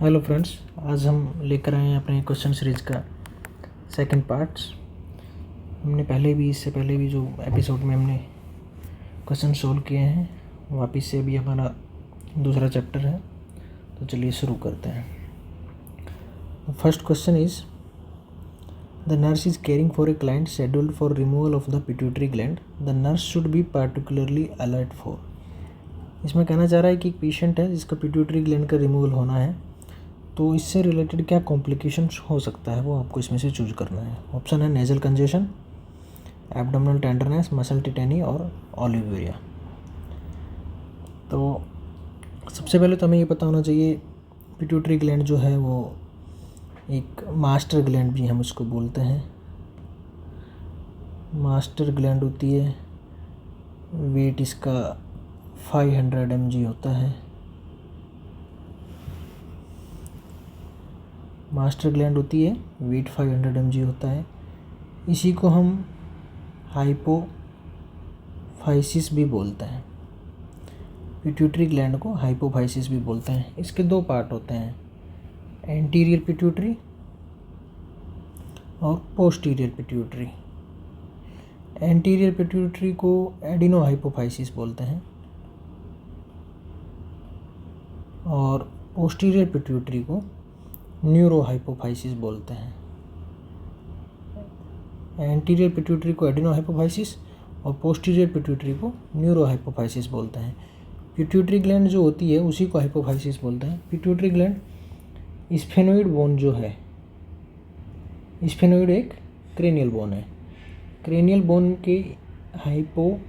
Hello friends, आज हम लेकर आए हैं अपने क्वेश्चन सीरीज़ का सेकंड पार्ट्स। हमने इससे पहले भी जो एपिसोड में हमने क्वेश्चन सोल्व किए हैं, वापस से भी हमारा दूसरा चैप्टर है। तो चलिए शुरू करते हैं। First question is the nurse is caring for a client scheduled for removal of the pituitary gland. The nurse should B particularly alert for. इसमें कहना चाह रहा है कि एक पेशेंट है जिसका पिट्यूटरी ग्लैंड का रिमूवल होना है, तो इससे रिलेटेड क्या कॉम्प्लिकेशंस हो सकता है वो आपको इसमें से चूज करना है। ऑप्शन है nasal congestion, abdominal tenderness, muscle tetany और ओलिगोरिया। तो सबसे पहले तो हमें ये पता होना चाहिए पिट्यूटरी ग्लैंड जो है वो एक मास्टर ग्लैंड भी हम उसको बोलते हैं। मास्टर ग्लैंड होती है, वेट इसका 500 mg होता है। मास्टर ग्लैंड होती है, वेट 500 mg होता है। इसी को हम हाइपोफाइसिस भी बोलते हैं। पिट्यूटरी ग्लैंड को हाइपोफाइसिस भी बोलते हैं। इसके दो पार्ट होते हैं, एंटीरियर पिट्यूटरी और पोस्टीरियर पिट्यूटरी। एंटीरियर पिट्यूटरी को एडिनो हाइपोफाइसिस बोलते हैं और पोस्टीरियर पिट्यूटरी को न्यूरो हाइपोफाइसिस बोलते हैं। एंटीरियर पिट्यूटरी को एडिनो हाइपोफाइसिस और पोस्टीरियर पिट्यूटरी को न्यूरो हाइपोफाइसिस बोलते हैं। पिट्यूटरी ग्लैंड जो होती है उसी को हाइपोफाइसिस बोलते हैं। पिट्यूटरी ग्लैंड स्फेनोइड बोन जो है, स्फेनोइड एक क्रेनियल बोन है। क्रेनियल बोन के हाइपोफाइशियल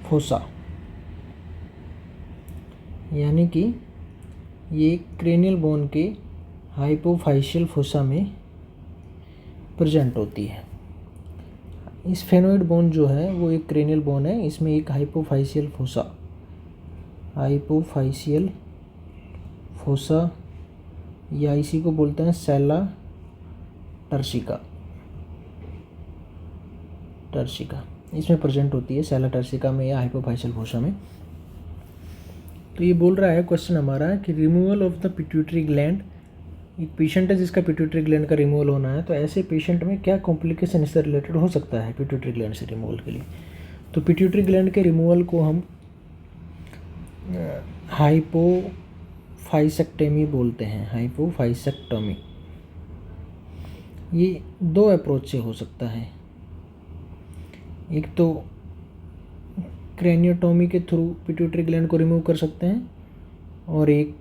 फोसा, यानी कि ये क्रेनियल बोन के हाइपोफाइशियल फोसा में प्रेजेंट होती है। स्फेनोइड बोन जो है वो एक क्रेनियल बोन है, इसमें एक हाइपोफाइशियल फोसा या इसी को बोलते हैं सेला टर्सिका, इसमें प्रेजेंट होती है सेला टर्सिका में या हाइपोफाइशियल फोसा में। तो ये बोल रहा है क्वेश्चन हमारा कि removal of the pituitary gland, एक पेशेंट है जिसका पिट्यूटरी ग्लैंड का रिमूवल होना है, तो ऐसे पेशेंट में क्या कॉम्प्लिकेशन इससे रिलेटेड हो सकता है पिट्यूटरी ग्लैंड से रिमूवल के लिए। तो पिट्यूटरी ग्लैंड के रिमूवल को हम हाइपोफाइसेक्टमी बोलते हैं। हाइपोफाइसेक्टमी ये दो अप्रोच से हो सकता है। एक तो क्रेनियोटोमी के थ्रू पिट्यूटरी ग्लैंड को रिमूव कर सकते हैं और एक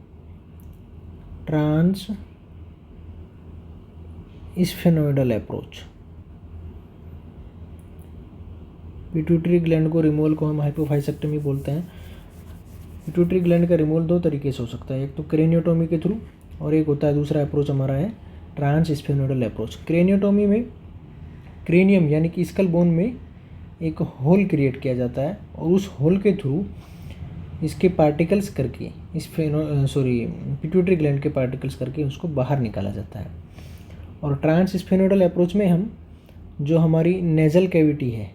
trans sphenoidal approach. Pituitary gland को रिमूवल को हम हाइपोफाइसेक्टमी बोलते हैं। पिट्यूटरी ग्लैंड का रिमूवल दो तरीके से हो सकता है, एक तो क्रेनियोटोमी के थ्रू और एक होता है दूसरा अप्रोच हमारा है ट्रांस स्फेनोइडल अप्रोच। क्रेनियोटोमी में क्रेनियम यानी कि स्कल बोन में एक होल क्रिएट किया जाता है और उस होल के थ्रू इसके पार्टिकल्स करके पिट्यूटरी ग्लैंड के पार्टिकल्स करके उसको बाहर निकाला जाता है। और ट्रांस स्फेनोइडल अप्रोच में हम जो हमारी नेजल कैविटी है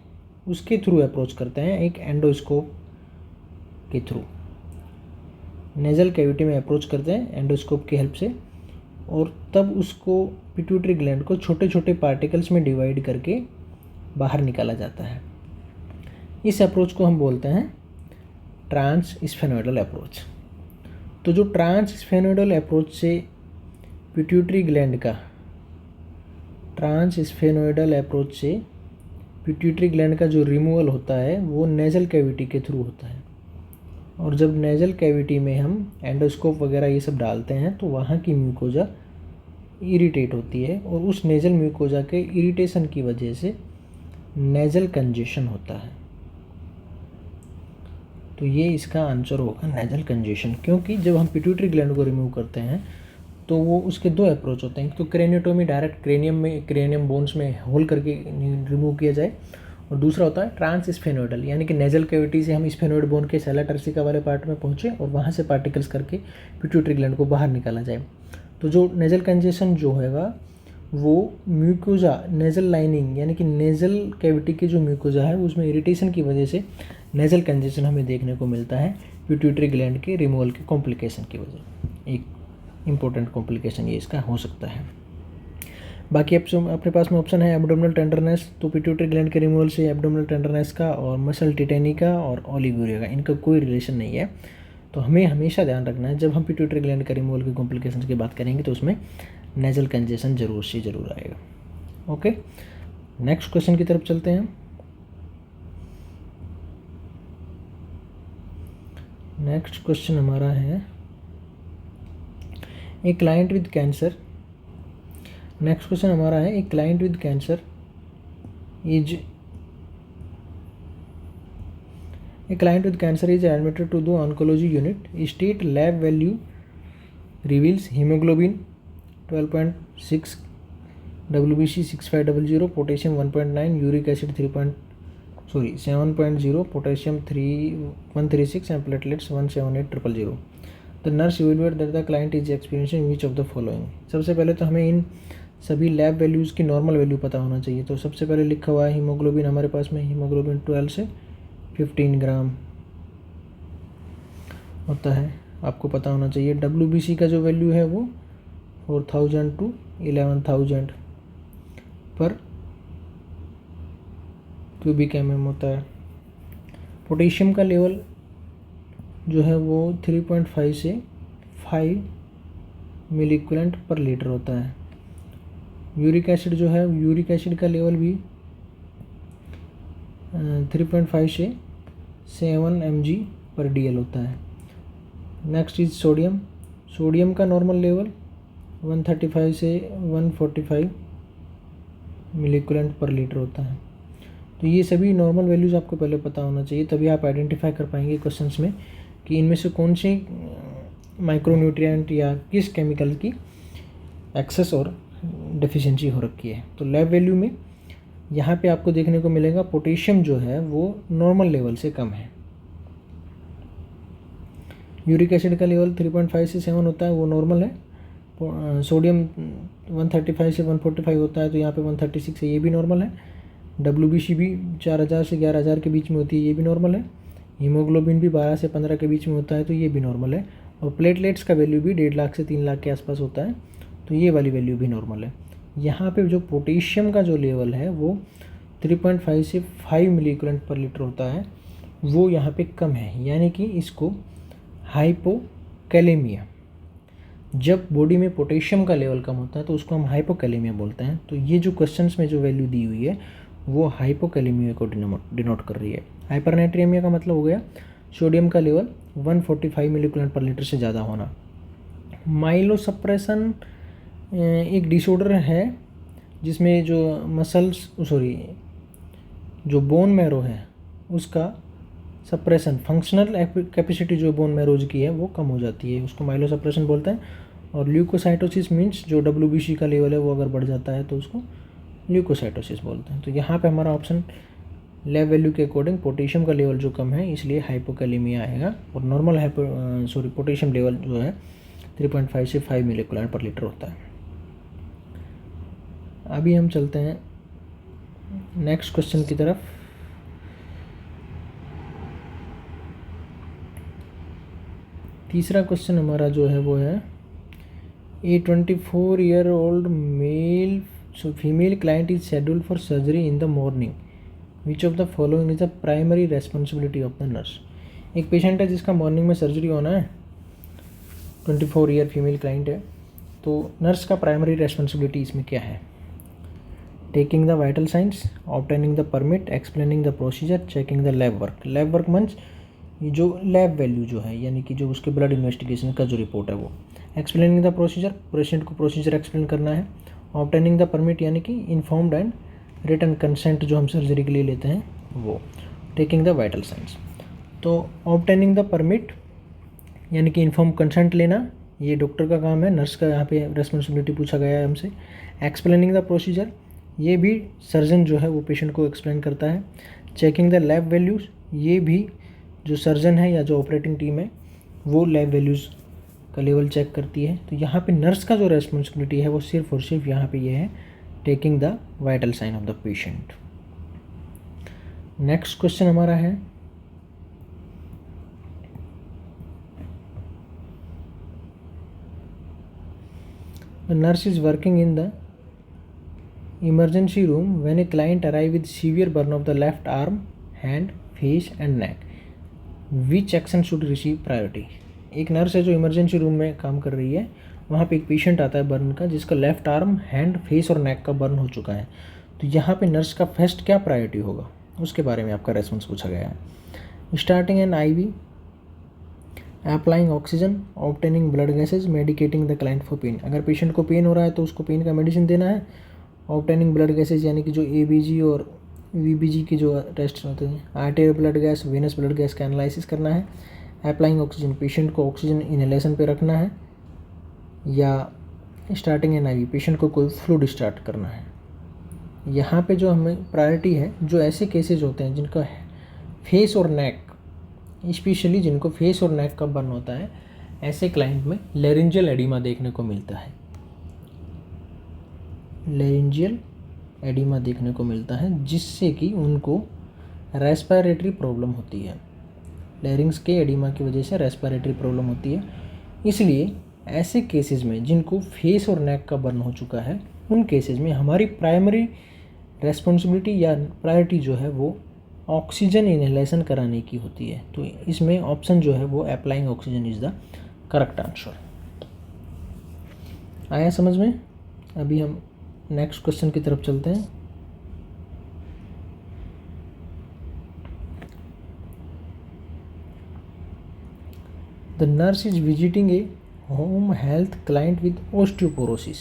उसके थ्रू अप्रोच करते हैं, एक एंडोस्कोप के थ्रू नेजल कैविटी में अप्रोच करते हैं एंडोस्कोप की हेल्प से, और तब उसको पिट्यूटरी ग्लैंड को छोटे छोटे पार्टिकल्स में डिवाइड करके बाहर निकाला जाता है। इस अप्रोच को हम बोलते हैं ट्रांस स्फेनोइडल अप्रोच। तो जो ट्रांस स्फेनोइडल अप्रोच से पिट्यूटरी ग्लैंड का जो रिमूवल होता है वो नेजल कैविटी के थ्रू होता है। और जब नेजल कैविटी में हम एंडोस्कोप वगैरह ये सब डालते हैं तो वहाँ की म्यूकोजा इरिटेट होती है और उस नेजल म्यूकोजा के इरिटेशन की वजह से नेजल कंजेशन होता है। तो ये इसका आंसर होगा नेजल कंजेशन, क्योंकि जब हम पिट्यूटरी ग्लैंड को रिमूव करते हैं तो वो उसके दो अप्रोच होते हैं। तो क्रेनियोटोमी डायरेक्ट क्रेनियम बोन्स में होल करके रिमूव किया जाए, और दूसरा होता है ट्रांस स्फेनोइडल, यानी कि नेजल कैविटी से हम स्फेनोइड बोन के सेला टर्सिका वाले पार्ट में पहुँचे और वहाँ से पार्टिकल्स करके पिट्यूटरी ग्लैंड को बाहर निकाला जाए। तो जो नेजल कंजेशन जो होगा वो म्यूकोजा नेजल लाइनिंग यानी कि नेजल कैविटी की जो म्यूकोजा है उसमें इरिटेशन की वजह से नेजल कंजेशन हमें देखने को मिलता है पिट्यूटरी ग्लैंड के रिमूवल के कॉम्प्लिकेशन की वजह। एक इम्पोर्टेंट कॉम्प्लिकेशन ये इसका हो सकता है। बाकी अपने पास में ऑप्शन है एब्डोमिनल टेंडरनेस, तो पिट्यूटरी ग्लैंड के रिमूवल से एब्डोमिनल टेंडरनेस का और मसल टिटेनी का और ओलिगोरिया का इनका कोई रिलेशन नहीं है। तो हमें हमेशा ध्यान रखना है जब हम पिट्यूटरी ग्लैंड के रिमूवल की कॉम्प्लिकेशन की बात करेंगे तो उसमें नेजल कंजेशन जरूर से ज़रूर आएगा। ओके, नेक्स्ट क्वेश्चन की तरफ चलते हैं। नेक्स्ट क्वेश्चन हमारा है a client with cancer. Next question हमारा है a client with cancer is admitted to the oncology unit. Stat lab value reveals haemoglobin 12.6, WBC 6500, potassium 1.9, uric acid 7.0, potassium 136 and platelets 178,000। The nurse evaluate that the client is experiencing which of the following. सबसे पहले तो हमें इन सभी lab values की normal value पता होना चाहिए। तो सबसे पहले लिखा हुआ है हीमोग्लोबिन, हमारे पास में हीमोग्लोबिन 12 से 15 ग्राम होता है, आपको पता होना चाहिए। WBC का जो वैल्यू है वो 4,000 to 11,000 पर क्यूबिक mm होता है। पोटेशियम का लेवल जो है वो 3.5 से 5 मिली इक्विवेलेंट पर लीटर होता है। यूरिक एसिड जो है, यूरिक एसिड का लेवल भी 3.5 से 7 mg पर DL होता है। Next is sodium. सोडियम का नॉर्मल लेवल 135 से 145 मिली इक्विवेलेंट पर लीटर होता है। तो ये सभी नॉर्मल वैल्यूज़ आपको पहले पता होना चाहिए, तभी आप आइडेंटिफाई कर पाएंगे क्वेश्चंस में कि इनमें से कौन सी माइक्रोन्यूट्रिएंट या किस केमिकल की एक्सेस और डेफिशिएंसी हो रखी है। तो लैब वैल्यू में यहाँ पे आपको देखने को मिलेगा पोटेशियम जो है वो नॉर्मल लेवल से कम है। यूरिक एसिड का लेवल 3.5 से 7 होता है, वो नॉर्मल है। सोडियम 135 से 145 होता है, तो यहाँ पे 136 है, ये भी नॉर्मल है। WBC भी 4,000 से 11,000 के बीच में होती है, ये भी नॉर्मल है। हीमोग्लोबिन भी 12 से 15 के बीच में होता है, तो ये भी नॉर्मल है। और प्लेटलेट्स का वैल्यू भी 1.5 लाख से 3 लाख के आसपास होता है, तो ये वाली वैल्यू भी नॉर्मल है। यहाँ पे जो पोटेशियम का जो लेवल है वो 3.5 से 5 मिली इक्विवेलेंट पर लीटर होता है, वो यहाँ पे कम है, यानी कि इसको हाइपोकैलेमिया। जब बॉडी में पोटेशियम का लेवल कम होता है तो उसको हम हाइपोकैलेमिया बोलते हैं। तो ये जो क्वेश्चंस में जो वैल्यू दी हुई है वो हाइपोकैलेमिया को डिनोट कर रही है। हाइपरनाइट्रियमिया का मतलब हो गया सोडियम का लेवल 145 मिली इक्विवेलेंट पर लीटर से ज़्यादा होना। माइलोसप्रेशन एक डिसऑर्डर है जिसमें जो बोन मैरो है उसका सप्रेशन, फंक्शनल कैपेसिटी जो बोन मैरोज की है वो कम हो जाती है, उसको माइलोसप्रेशन बोलते हैं। और ल्यूकोसाइटोसिस मीन्स जो WBC का लेवल है वो अगर बढ़ जाता है तो उसको ल्यूकोसाइटोसिस बोलते हैं। तो यहाँ पे हमारा ऑप्शन लैब वैल्यू के अकॉर्डिंग पोटेशियम का लेवल जो कम है इसलिए हाइपोकैलेमिया आएगा। और नॉर्मल पोटेशियम लेवल जो है 3.5 से 5 मिली इक्विवेलेंट पर लीटर होता है। अभी हम चलते हैं नेक्स्ट क्वेश्चन की तरफ। तीसरा क्वेश्चन हमारा जो है वो है ए 24-year-old female client is scheduled for surgery in the morning, which of the following is the primary responsibility of the nurse. एक पेशेंट है जिसका मॉर्निंग में सर्जरी होना है, 24 ईयर फीमेल क्लाइंट है, तो नर्स का प्राइमरी रेस्पॉन्सिबिलिटी इसमें क्या है? Taking the vital science, obtaining the permit, explaining the procedure, checking the lab work. Lab work means जो लैब वैल्यू जो है यानी कि जो उसके ब्लड इन्वेस्टिगेशन का जो रिपोर्ट है वो। एक्सप्लेनिंग द प्रोसीजर, पेशेंट को प्रोसीजर एक्सप्लेन करना है। ऑब्टेनिंग द परमिट यानी कि इन्फॉर्म्ड एंड रिटन कंसेंट जो हम सर्जरी के लिए लेते हैं वो। टेकिंग द वाइटल साइंस, तो ऑब्टेनिंग द परमिट यानी कि इन्फॉर्म कंसेंट लेना ये डॉक्टर का काम है, नर्स का यहाँ पे रेस्पॉन्सिबिलिटी पूछा गया है हमसे। एक्सप्लेनिंग द प्रोसीजर ये भी सर्जन जो है वो पेशेंट को एक्सप्लेन करता है। चेकिंग द लैब वैल्यूज़ ये भी जो सर्जन है या जो ऑपरेटिंग टीम है वो लैब वैल्यूज़ का लेवल चेक करती है। तो यहाँ पे नर्स का जो रेस्पॉन्सिबिलिटी है वो सिर्फ और सिर्फ यहाँ पे ये है taking the vital sign of the patient. Next question हमारा है nurse is working in the emergency room when a client arrive with severe burn of the left arm, hand, face and neck. Which action should receive priority? एक nurse है जो emergency room में काम कर रही है, वहाँ पे एक पेशेंट आता है बर्न का, जिसका लेफ्ट आर्म, हैंड, फेस और नेक का बर्न हो चुका है. तो यहाँ पे नर्स का फर्स्ट क्या प्रायोरिटी होगा, उसके बारे में आपका रेस्पॉन्स पूछा गया है. Starting an IV, applying oxygen, obtaining blood gases, medicating the client for pain. अगर पेशेंट को पेन हो रहा है तो उसको पेन का मेडिसिन देना है. ऑब्टेनिंग ब्लड गैसेज यानी कि जो ABG और VBG की जो टेस्ट होते हैं, arterial blood gas, venous blood gas का एनालिसिस करना है. अप्लाइंग ऑक्सीजन, पेशेंट को ऑक्सीजन इनहेलेशन पे रखना है. या स्टार्टिंग एन IV, पेशेंट को कोई फ्लूइड स्टार्ट करना है. यहाँ पे जो हमें प्रायोरिटी है, जो ऐसे केसेज होते हैं जिनका फेस और नेक, स्पेशली जिनको फेस और नेक का बर्न होता है, ऐसे क्लाइंट में लैरिंजियल एडिमा देखने को मिलता है. लैरिंजियल एडिमा देखने को मिलता है जिससे कि उनको रेस्पिरेटरी प्रॉब्लम होती है. लैरिंग्स के एडिमा की वजह से रेस्पिरेटरी प्रॉब्लम होती है. इसलिए ऐसे केसेस में जिनको फेस और नेक का बर्न हो चुका है, उन केसेस में हमारी प्राइमरी रेस्पॉन्सिबिलिटी या प्रायोरिटी जो है वो ऑक्सीजन इनहेलेशन कराने की होती है. तो इसमें ऑप्शन जो है वो applying oxygen is the correct answer. आया समझ में? अभी हम नेक्स्ट क्वेश्चन की तरफ चलते हैं. The nurse is visiting a home health client with osteoporosis.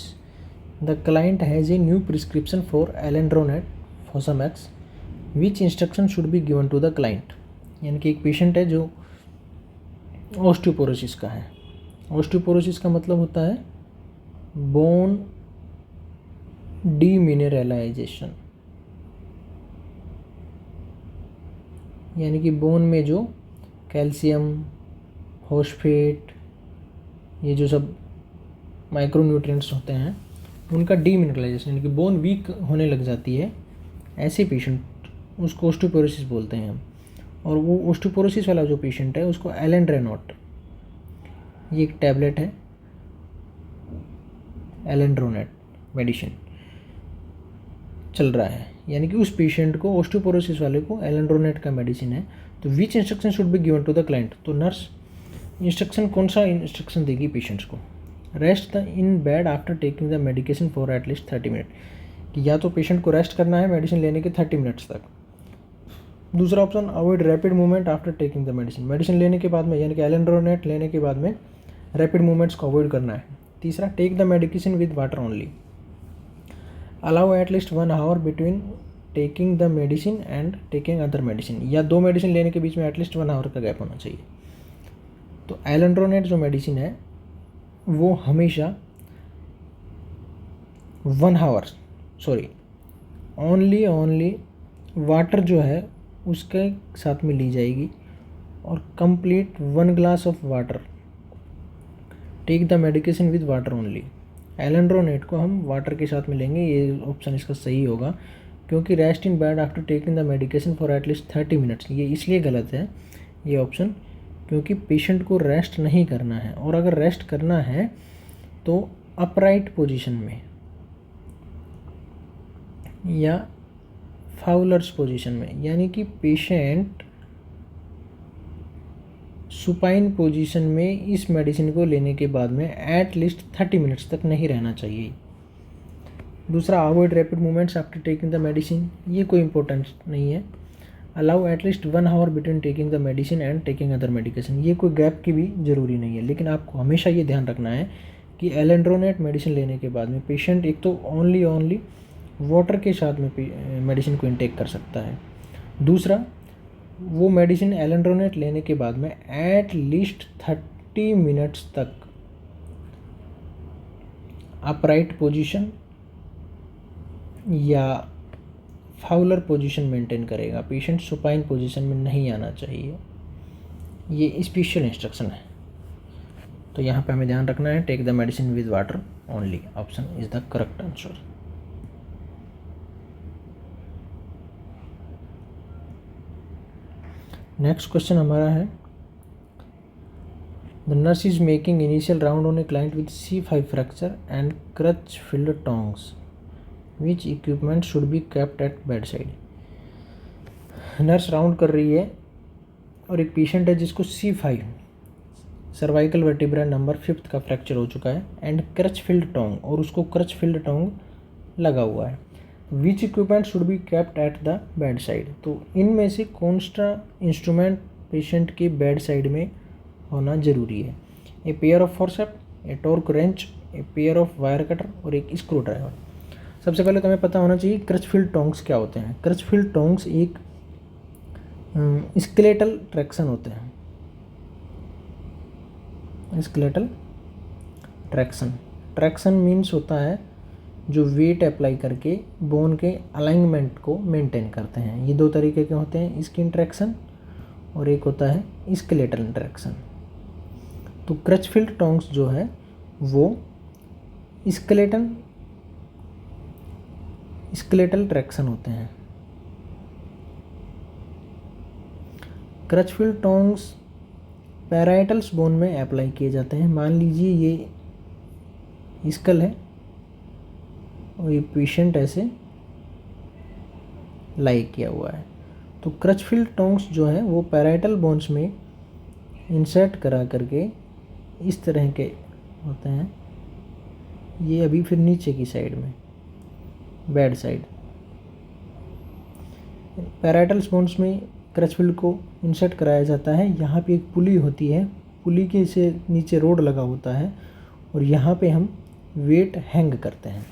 The client has a new prescription for alendronate Fosamax. Which instruction should be given to the client. यानी कि एक पेशेंट है जो ओस्टियोपोरोसिस का है. ओस्टियोपोरोसिस का मतलब होता है बोन डीमिनरलाइजेशन, यानी कि बोन में जो कैल्शियम, फॉस्फेट, ये जो सब माइक्रोन्यूट्रिएंट्स होते हैं, उनका डीमिनरलाइजेशन, यानी कि बोन वीक होने लग जाती है. ऐसे पेशेंट, उसको ओस्टियोपोरोसिस बोलते हैं हम. और वो ओस्टियोपोरोसिस वाला जो पेशेंट है उसको एलेंड्रोनेट, ये एक टैबलेट है, एलेंड्रोनेट मेडिसिन चल रहा है. यानी कि उस पेशेंट को, ओस्टियोपोरोसिस वाले को एलेंड्रोनेट का मेडिसिन है. तो which instruction should be given to the client. तो नर्स इंस्ट्रक्शन, कौन सा इंस्ट्रक्शन देगी पेशेंट्स को? Rest the in bed after taking the medication for at least 30 minute. कि या तो पेशेंट को रेस्ट करना है मेडिसिन लेने के 30 मिनट्स तक. दूसरा option, avoid rapid movement after taking the medicine. Medicine लेने के बाद में, यानी कि एलेंड्रोनेट लेने के बाद में रैपिड मूवमेंट्स को अवॉइड करना है. तीसरा, take the medication with water only. Allow at least 1 hour between taking the medicine and taking other medicine. या 2 मेडिसिन लेने के बीच में एटलीस्ट 1 आवर का गैप होना चाहिए. तो एलेंड्रोनेट जो मेडिसिन है वो हमेशा 1 आवर, ओनली वाटर जो है उसके साथ में ली जाएगी. और complete 1 glass of water. Take the medication with water only. Alendronate को हम वाटर के साथ में लेंगे, ये ऑप्शन इसका सही होगा. क्योंकि rest in bed after taking the medication for at least 30 minutes, ये इसलिए गलत है ये ऑप्शन, क्योंकि पेशेंट को रेस्ट नहीं करना है. और अगर रेस्ट करना है तो अपराइट पोजीशन में या फाउलर्स पोजीशन में, यानी कि पेशेंट सुपाइन पोजीशन में इस मेडिसिन को लेने के बाद में एट लीस्ट 30 मिनट्स तक नहीं रहना चाहिए. दूसरा, avoid rapid movements after taking the medicine, ये कोई इंपॉर्टेंट नहीं है. Allow at least 1 hour between taking the medicine and taking other medication, ये कोई गैप की भी ज़रूरी नहीं है. लेकिन आपको हमेशा ये ध्यान रखना है कि एलेंड्रोनेट मेडिसिन लेने के बाद में पेशेंट एक तो ओनली वाटर के साथ में मेडिसिन को इनटेक कर सकता है. दूसरा, वो मेडिसिन एलेंड्रोनेट लेने के बाद में एट लीस्ट 30 मिनट्स तक अपराइट पोजीशन या फाउलर पोजीशन मेंटेन करेगा. पेशेंट सुपाइन पोजीशन में नहीं आना चाहिए. ये स्पेशल इंस्ट्रक्शन है. तो यहाँ पे हमें ध्यान रखना है, take the medicine with water only, option is the correct answer. Next question हमारा है, the nurse is making initial round on a client with C5 fracture and Crutchfield tongs, which equipment should be kept at bed side. Nurse round कर रही है और एक patient है जिसको C5 cervical vertebra number 5 का fracture हो चुका है एंड क्रच फिल्ड टोंग, और उसको क्रच फिल्ड टोंग लगा हुआ है। Which equipment should be kept at the bed side, तो इनमें से कौन सा इंस्ट्रूमेंट पेशेंट के बेड साइड में होना ज़रूरी है। A pair of forceps, a torque wrench, a pair of wire cutter और एक स्क्रू ड्राइवर। सबसे पहले तो हमें पता होना चाहिए क्रच फिल्ड टोंग्स क्या होते हैं। क्रच फिल्ड टोंग्स एक स्केलेटल ट्रैक्शन होते हैं। स्केलेटल ट्रैक्शन मीन्स होता है जो वेट अप्लाई करके बोन के अलाइनमेंट को मेंटेन करते हैं। ये दो तरीके के होते हैं, स्किन ट्रैक्शन और एक होता है स्केलेटल ट्रैक्शन। तो क्रच फिल्ड टोंग्स जो है वो स्केलेटल ट्रैक्शन होते हैं। क्रच फिल्ड टोंग्स पैराइटल्स बोन में अप्लाई किए जाते हैं। मान लीजिए ये स्कल है और ये पेशेंट ऐसे लाई किया हुआ है, तो क्रच फिल्ड टोंग्स जो है वो पैराइटल बोन्स में इंसर्ट करा करके इस तरह के होते हैं। ये अभी फिर नीचे की साइड में बेड साइड पैराइटल्स बोन्स में क्रच फिल्ड को इंसर्ट कराया जाता है। यहाँ पे एक पुली होती है, पुली के से नीचे रोड लगा होता है और यहाँ पे हम वेट हैंग करते हैं।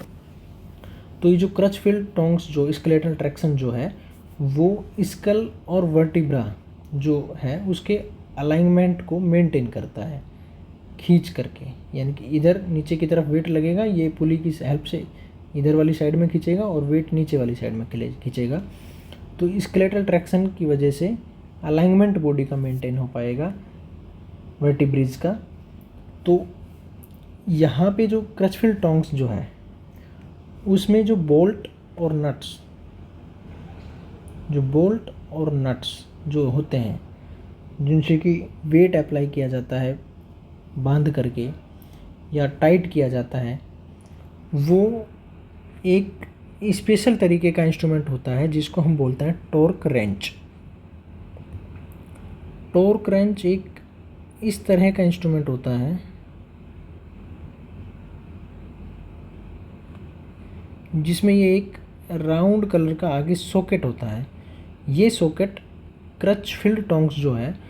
तो ये जो क्रच फिल्ड टोंग्स जो स्केलेटल ट्रैक्शन जो है वो स्कल और वर्टिब्रा जो है उसके अलाइनमेंट को मेंटेन करता है खींच करके, यानी कि इधर नीचे की तरफ वेट लगेगा, ये पुली की हेल्प से इधर वाली साइड में खींचेगा और वेट नीचे वाली साइड में खींचेगा। तो स्केलेटल ट्रैक्शन की वजह से अलाइनमेंट बॉडी का मेंटेन हो पाएगा वर्टिब्रेज का। तो यहाँ पे जो क्रच फिल्ड टोंग्स जो है उसमें जो बोल्ट और नट्स जो होते हैं जिनसे कि वेट अप्लाई किया जाता है बांध करके या टाइट किया जाता है, वो एक स्पेशल तरीके का इंस्ट्रूमेंट होता है जिसको हम बोलते हैं टॉर्क रेंच। टॉर्क रेंच एक इस तरह का इंस्ट्रूमेंट होता है जिसमें ये एक राउंड कलर का आगे सॉकेट होता है। ये सॉकेट क्रच फिल्ड टोंग्स जो है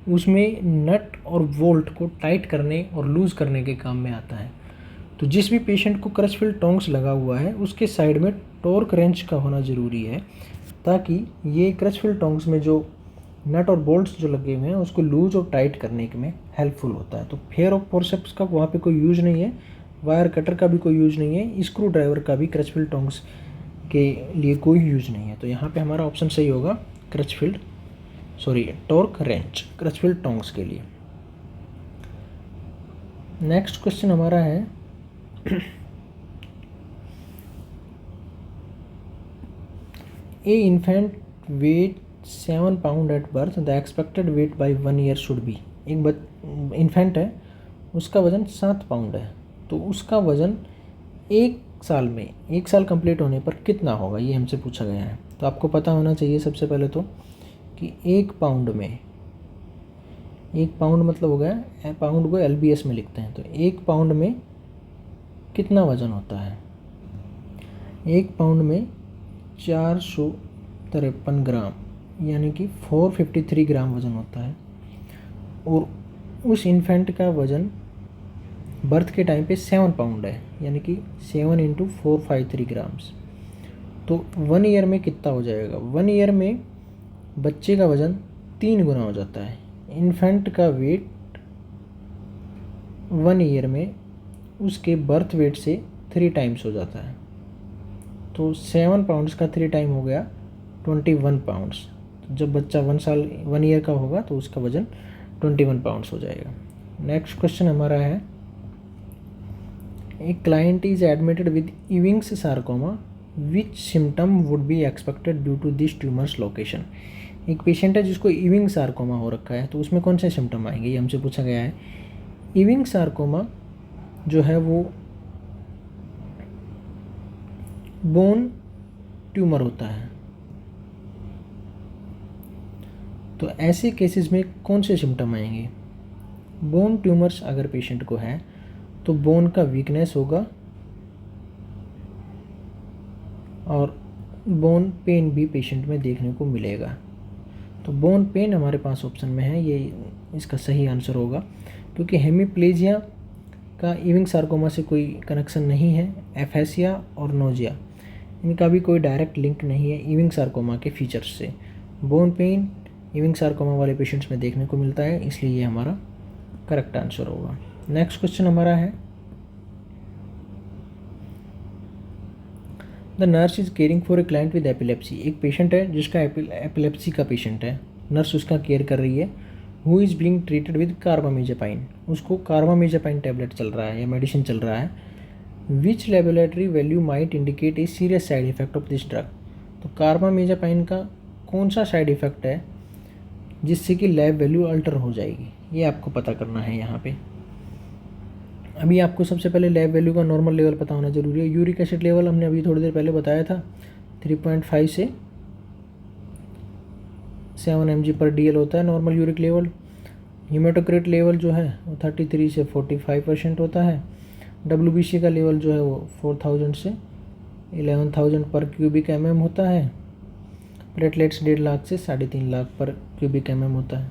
उसमें नट और बोल्ट को टाइट करने और लूज़ करने के काम में आता है। तो जिस भी पेशेंट को क्रच फिल्ड टोंग्स लगा हुआ है उसके साइड में टॉर्क रेंच का होना ज़रूरी है, ताकि ये क्रच फिल्ड टोंग्स में जो नट और बोल्ट्स जो लगे हुए हैं उसको लूज और टाइट करने के में हेल्पफुल होता है। तो पेयर ऑफ फोर्सेप्स का वहाँ पे कोई यूज़ नहीं है, वायर कटर का भी कोई यूज़ नहीं है, स्क्रू ड्राइवर का भी क्रच फिल्ड टोंग्स के लिए कोई यूज़ नहीं है। तो यहाँ पे हमारा ऑप्शन सही होगा torque wrench Crutchfield tongs के लिए। नेक्स्ट क्वेश्चन हमारा है a infant weight 7 pound at birth, the expected weight by 1 year should be. एक इन्फेंट है उसका वज़न 7 पाउंड है, तो उसका वज़न 1 साल में 1 साल कंप्लीट होने पर कितना होगा, ये हमसे पूछा गया है। तो आपको पता होना चाहिए सबसे पहले तो कि 1 पाउंड में 1 पाउंड मतलब हो गया, पाउंड को LBS में लिखते हैं, तो 1 पाउंड में कितना वज़न होता है। 1 पाउंड में 453 ग्राम यानी कि 453 ग्राम वज़न होता है। और उस इन्फेंट का वज़न बर्थ के टाइम पे 7 पाउंड है, यानी कि 7 × 453 ग्राम्स। तो 1 ईयर में कितना हो जाएगा। 1 ईयर में बच्चे का वज़न 3 गुना हो जाता है। इन्फेंट का वेट 1 ईयर में उसके बर्थ वेट से 3 टाइम्स हो जाता है। तो 7 पाउंड्स का 3 टाइम हो गया 21 पाउंड्स। तो जब बच्चा 1 ईयर का होगा तो उसका वज़न 21 पाउंड्स हो जाएगा। नेक्स्ट क्वेश्चन हमारा है a client is admitted with Ewing's sarcoma, which symptom would be expected due to this tumor's location. एक पेशेंट है जिसको इविंग सार्कोमा हो रखा है, तो उसमें कौन से सिम्टम आएंगे, ये हमसे पूछा गया है। इविंग सार्कोमा जो है वो बोन ट्यूमर होता है। तो ऐसे केसेस में कौन से सिम्टम आएंगे? बोन ट्यूमर्स अगर पेशेंट को है तो बोन का वीकनेस होगा और बोन पेन भी पेशेंट में देखने को मिलेगा। तो बोन पेन हमारे पास ऑप्शन में है, ये इसका सही आंसर होगा, क्योंकि हेमीप्लेजिया का इविंग सार्कोमा से कोई कनेक्शन नहीं है। एफेसिया और नोजिया इनका भी कोई डायरेक्ट लिंक नहीं है इविंग सार्कोमा के फीचर्स से। बोन पेन इविंग सार्कोमा वाले पेशेंट्स में देखने को मिलता है, इसलिए ये हमारा करेक्ट आंसर होगा। नेक्स्ट क्वेश्चन हमारा है, the nurse is caring for a client with epilepsy. एक पेशेंट है जिसका एपिलेप्सी का पेशेंट है, नर्स उसका केयर कर रही है। Who is being treated with carbamazepine, उसको कार्बामेजापाइन टैबलेट चल रहा है या मेडिसिन चल रहा है। Which laboratory value might indicate a serious side effect of this drug. तो कार्बामेजापाइन का कौन सा साइड इफेक्ट है जिससे कि लैब वैल्यू अल्टर हो जाएगी, ये आपको पता करना है यहाँ पे। अभी आपको सबसे पहले लैब वैल्यू का नॉर्मल लेवल पता होना जरूरी है। यूरिक एसिड लेवल हमने अभी थोड़ी देर पहले बताया था, 3.5 से 7 mg/dl होता है normal uric level. Haematocrit level जो है वो 33 से 45% होता है। WBC का लेवल जो है वो 4000 से 11,000 पर क्यूबिक mm होता है। प्लेटलेट्स 1.5 लाख से 3.5 लाख पर क्यूबिक mm होता है।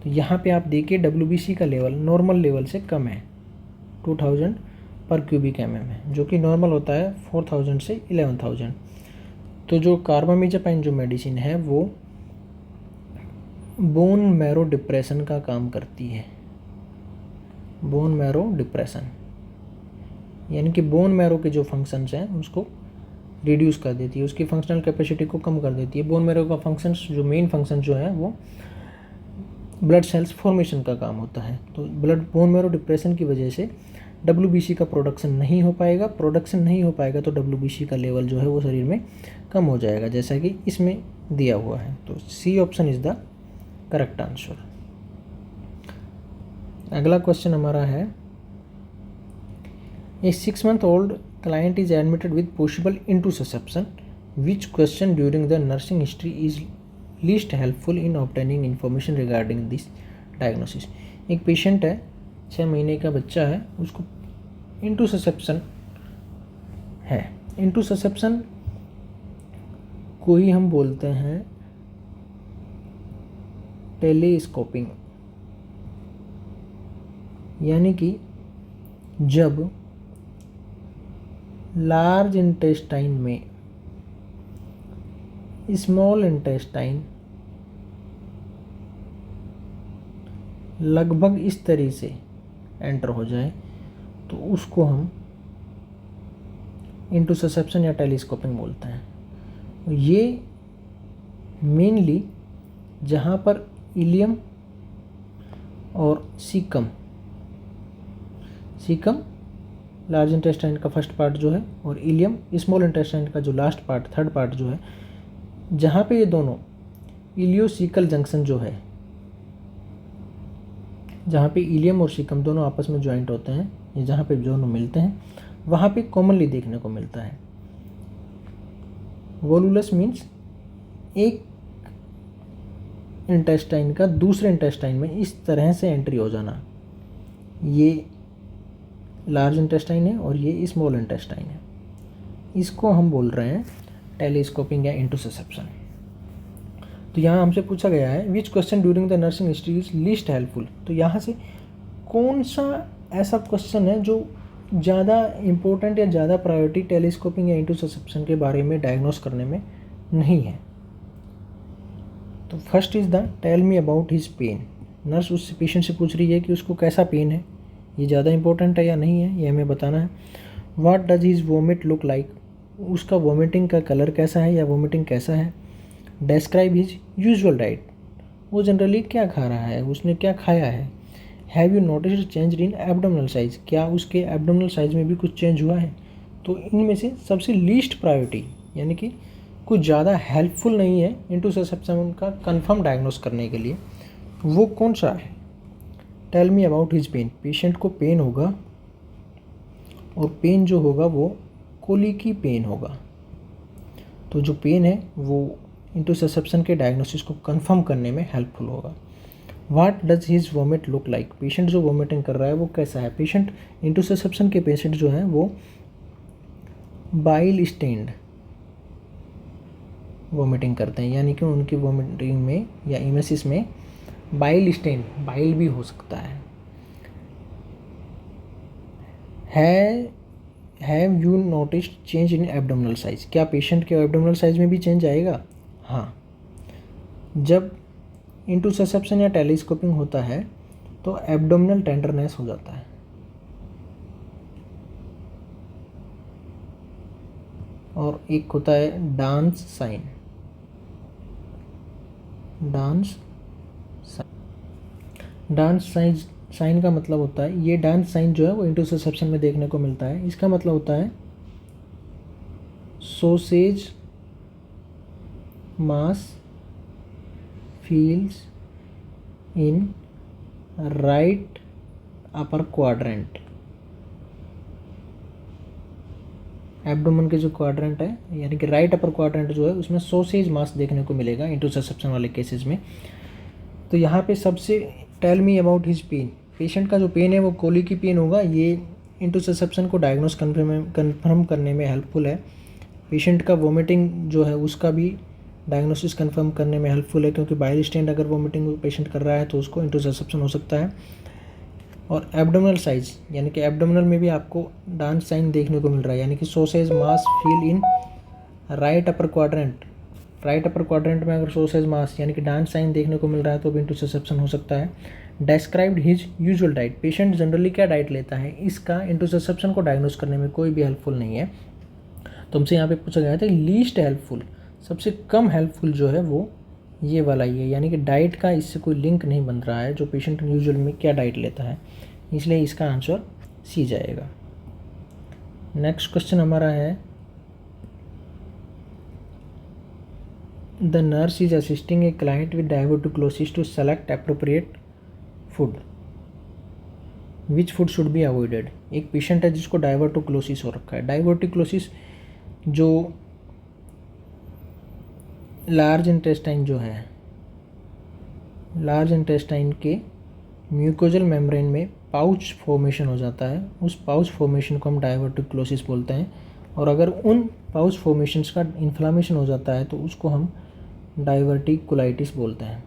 तो यहाँ पे आप देखिए WBC का लेवल नॉर्मल लेवल से कम है, 2000 पर क्यूबिक mm है, जो कि नॉर्मल होता है 4000 से 11,000। तो जो कार्बामेजापाइन जो मेडिसिन है वो बोन मैरो डिप्रेशन का काम करती है। बोन मैरो डिप्रेशन यानी कि बोन मैरो के जो फंक्शंस हैं उसको रिड्यूस कर देती है, उसकी फंक्शनल कैपेसिटी को कम कर देती है। बोन मैरो का फंक्शंस जो मेन फंक्शन जो है वो ब्लड सेल्स फॉर्मेशन का काम होता है। तो बोन मैरो डिप्रेशन की वजह से WBC का प्रोडक्शन नहीं हो पाएगा। तो WBC का लेवल जो है वो शरीर में कम हो जाएगा, जैसा कि इसमें दिया हुआ है। तो C option is the correct answer. अगला क्वेश्चन हमारा है, ए 6 month old client is admitted with possible intussusception. Which question during the nursing history is least helpful in obtaining information regarding this diagnosis? एक पेशेंट है, 6 महीने का बच्चा है, उसको इंटूससेप्शन है। इंटूससेप्शन को ही हम बोलते हैं टेलीस्कोपिंग, यानी कि जब लार्ज इंटेस्टाइन में स्मॉल इंटेस्टाइन लगभग इस तरह से एंटर हो जाए तो उसको हम इंटूससेप्शन या टेलीस्कोपिंग बोलते हैं। ये मेनली जहाँ पर इलियम और सीकम लार्ज इंटेस्टाइन का फर्स्ट पार्ट जो है और इलियम स्मॉल इंटेस्टाइन का जो लास्ट पार्ट थर्ड पार्ट जो है, जहाँ पे ये दोनों इलियोसीकल जंक्शन जो है, जहाँ पे इलियम और सीकम दोनों आपस में ज्वाइंट होते हैं, ये जहाँ पे दोनों मिलते हैं, वहाँ पे कॉमनली देखने को मिलता है। वोलुलस मीन्स एक इंटेस्टाइन का दूसरे इंटेस्टाइन में इस तरह से एंट्री हो जाना। ये लार्ज इंटेस्टाइन है और ये स्मॉल इंटेस्टाइन है, इसको हम बोल रहे हैं टेलीस्कोपिंग या इंटूससेप्शन। तो यहाँ हमसे पूछा गया है which question during the nursing history is least helpful. तो यहाँ से कौन सा ऐसा क्वेश्चन है जो ज़्यादा इम्पोर्टेंट या ज़्यादा प्रायोरिटी टेलीस्कोपिंग या इंटूससेप्शन के बारे में डायग्नोस करने में नहीं है। तो first is the tell me about his pain. Nurse उस पेशेंट से पूछ रही है कि उसको कैसा पेन है, ये ज़्यादा इंपॉर्टेंट है या नहीं है, ये हमें बताना है। What does his vomit look like, उसका वोमिटिंग का कलर कैसा है या वोमिटिंग कैसा है। डिस्क्राइब हिज यूजुअल डाइट, वो जनरली क्या खा रहा है, उसने क्या खाया है। Have you noticed change in abdominal size, क्या उसके एब्डोमिनल साइज में भी कुछ चेंज हुआ है। तो इनमें से सबसे लीस्ट प्रायोरिटी यानी कि कुछ ज़्यादा हेल्पफुल नहीं है इंटूससेप्शन का कंफर्म डायग्नोस करने के लिए, वो कौन सा है। Tell me about his pain. Patient को पेन होगा और पेन जो होगा वो कोलिकी पेन होगा। तो जो पेन है वो इंटुसेप्शन के डायग्नोसिस को कंफर्म करने में हेल्पफुल होगा। What does his vomit look like. Patient जो वॉमिटिंग कर रहा है वो कैसा है। पेशेंट इंटुसेप्शन के पेशेंट जो हैं वो बाइल स्टेन्ड वॉमिटिंग करते हैं, यानी कि उनकी वॉमिटिंग में या इमेसिस में बाइल स्टेन, बाइल भी हो सकता है। Have you noticed change in abdominal size. क्या पेशेंट के एब्डोमिनल साइज में भी चेंज आएगा? हाँ, जब इंटुसेप्शन या टेलीस्कोपिंग होता है तो एब्डोमिनल टेंडरनेस हो जाता है। और एक होता है डांस साइन। डांस साइन का मतलब होता है, ये डांस साइन जो है वो इंटुसेप्शन में देखने को मिलता है। इसका मतलब होता है sausage mass feels in right upper quadrant. Abdomen के जो क्वाड्रेंट है यानी कि राइट अपर क्वाड्रेंट जो है उसमें सॉसेज मास देखने को मिलेगा इंटुसेप्शन वाले केसेस में। तो यहाँ पे सबसे tell me about his pain. Patient का जो पेन है वो कोलिकी पेन होगा। ये इंटुसेप्शन को डायग्नोस कन्फर्म करने में हेल्पफुल है। पेशेंट का वोमिटिंग जो है उसका भी डायग्नोसिस कंफर्म करने में हेल्पफुल है, क्योंकि बाइल स्टेंट अगर वोमिटिंग पेशेंट कर रहा है तो उसको इंटुसेप्शन हो सकता है। और एब्डोमिनल साइज यानी कि एब्डोमिनल में भी आपको डांस साइन देखने को मिल रहा है, यानी कि sausage mass feel in right upper quadrant. Right upper quadrant में अगर सॉसेज मास यानी कि डांस साइन देखने को मिल रहा है तो भी इंटुसेप्शन हो सकता है। Described his usual diet. Patient generally क्या डाइट लेता है, इसका इंटुसेप्शन को डायग्नोस करने में कोई भी हेल्पफुल नहीं है। तो हमसे यहाँ पे पूछा गया था लीस्ट हेल्पफुल, सबसे कम हेल्पफुल जो है वो ये वाला ही है, यानी कि डाइट का इससे कोई लिंक नहीं बन रहा है जो पेशेंट यूजुअल में क्या डाइट लेता है, इसलिए इसका आंसर सी जाएगा। नेक्स्ट क्वेश्चन हमारा है the nurse is assisting a client with diverticulosis to select appropriate food, which food should be avoided. एक पेशेंट है जिसको डायवर्टिकुलोसिस हो रखा है। डायवर्टिकुलोसिस जो लार्ज इंटेस्टाइन जो है, लार्ज इंटेस्टाइन के म्यूकोजल मेम्ब्रेन में पाउच फॉर्मेशन हो जाता है, उस पाउच फॉर्मेशन को हम डायवर्टिकुलोसिस बोलते हैं। और अगर उन पाउच फॉर्मेशंस का इन्फ्लामेशन हो जाता है तो उसको हम डाइवर्टिकुलाइटिस बोलते हैं।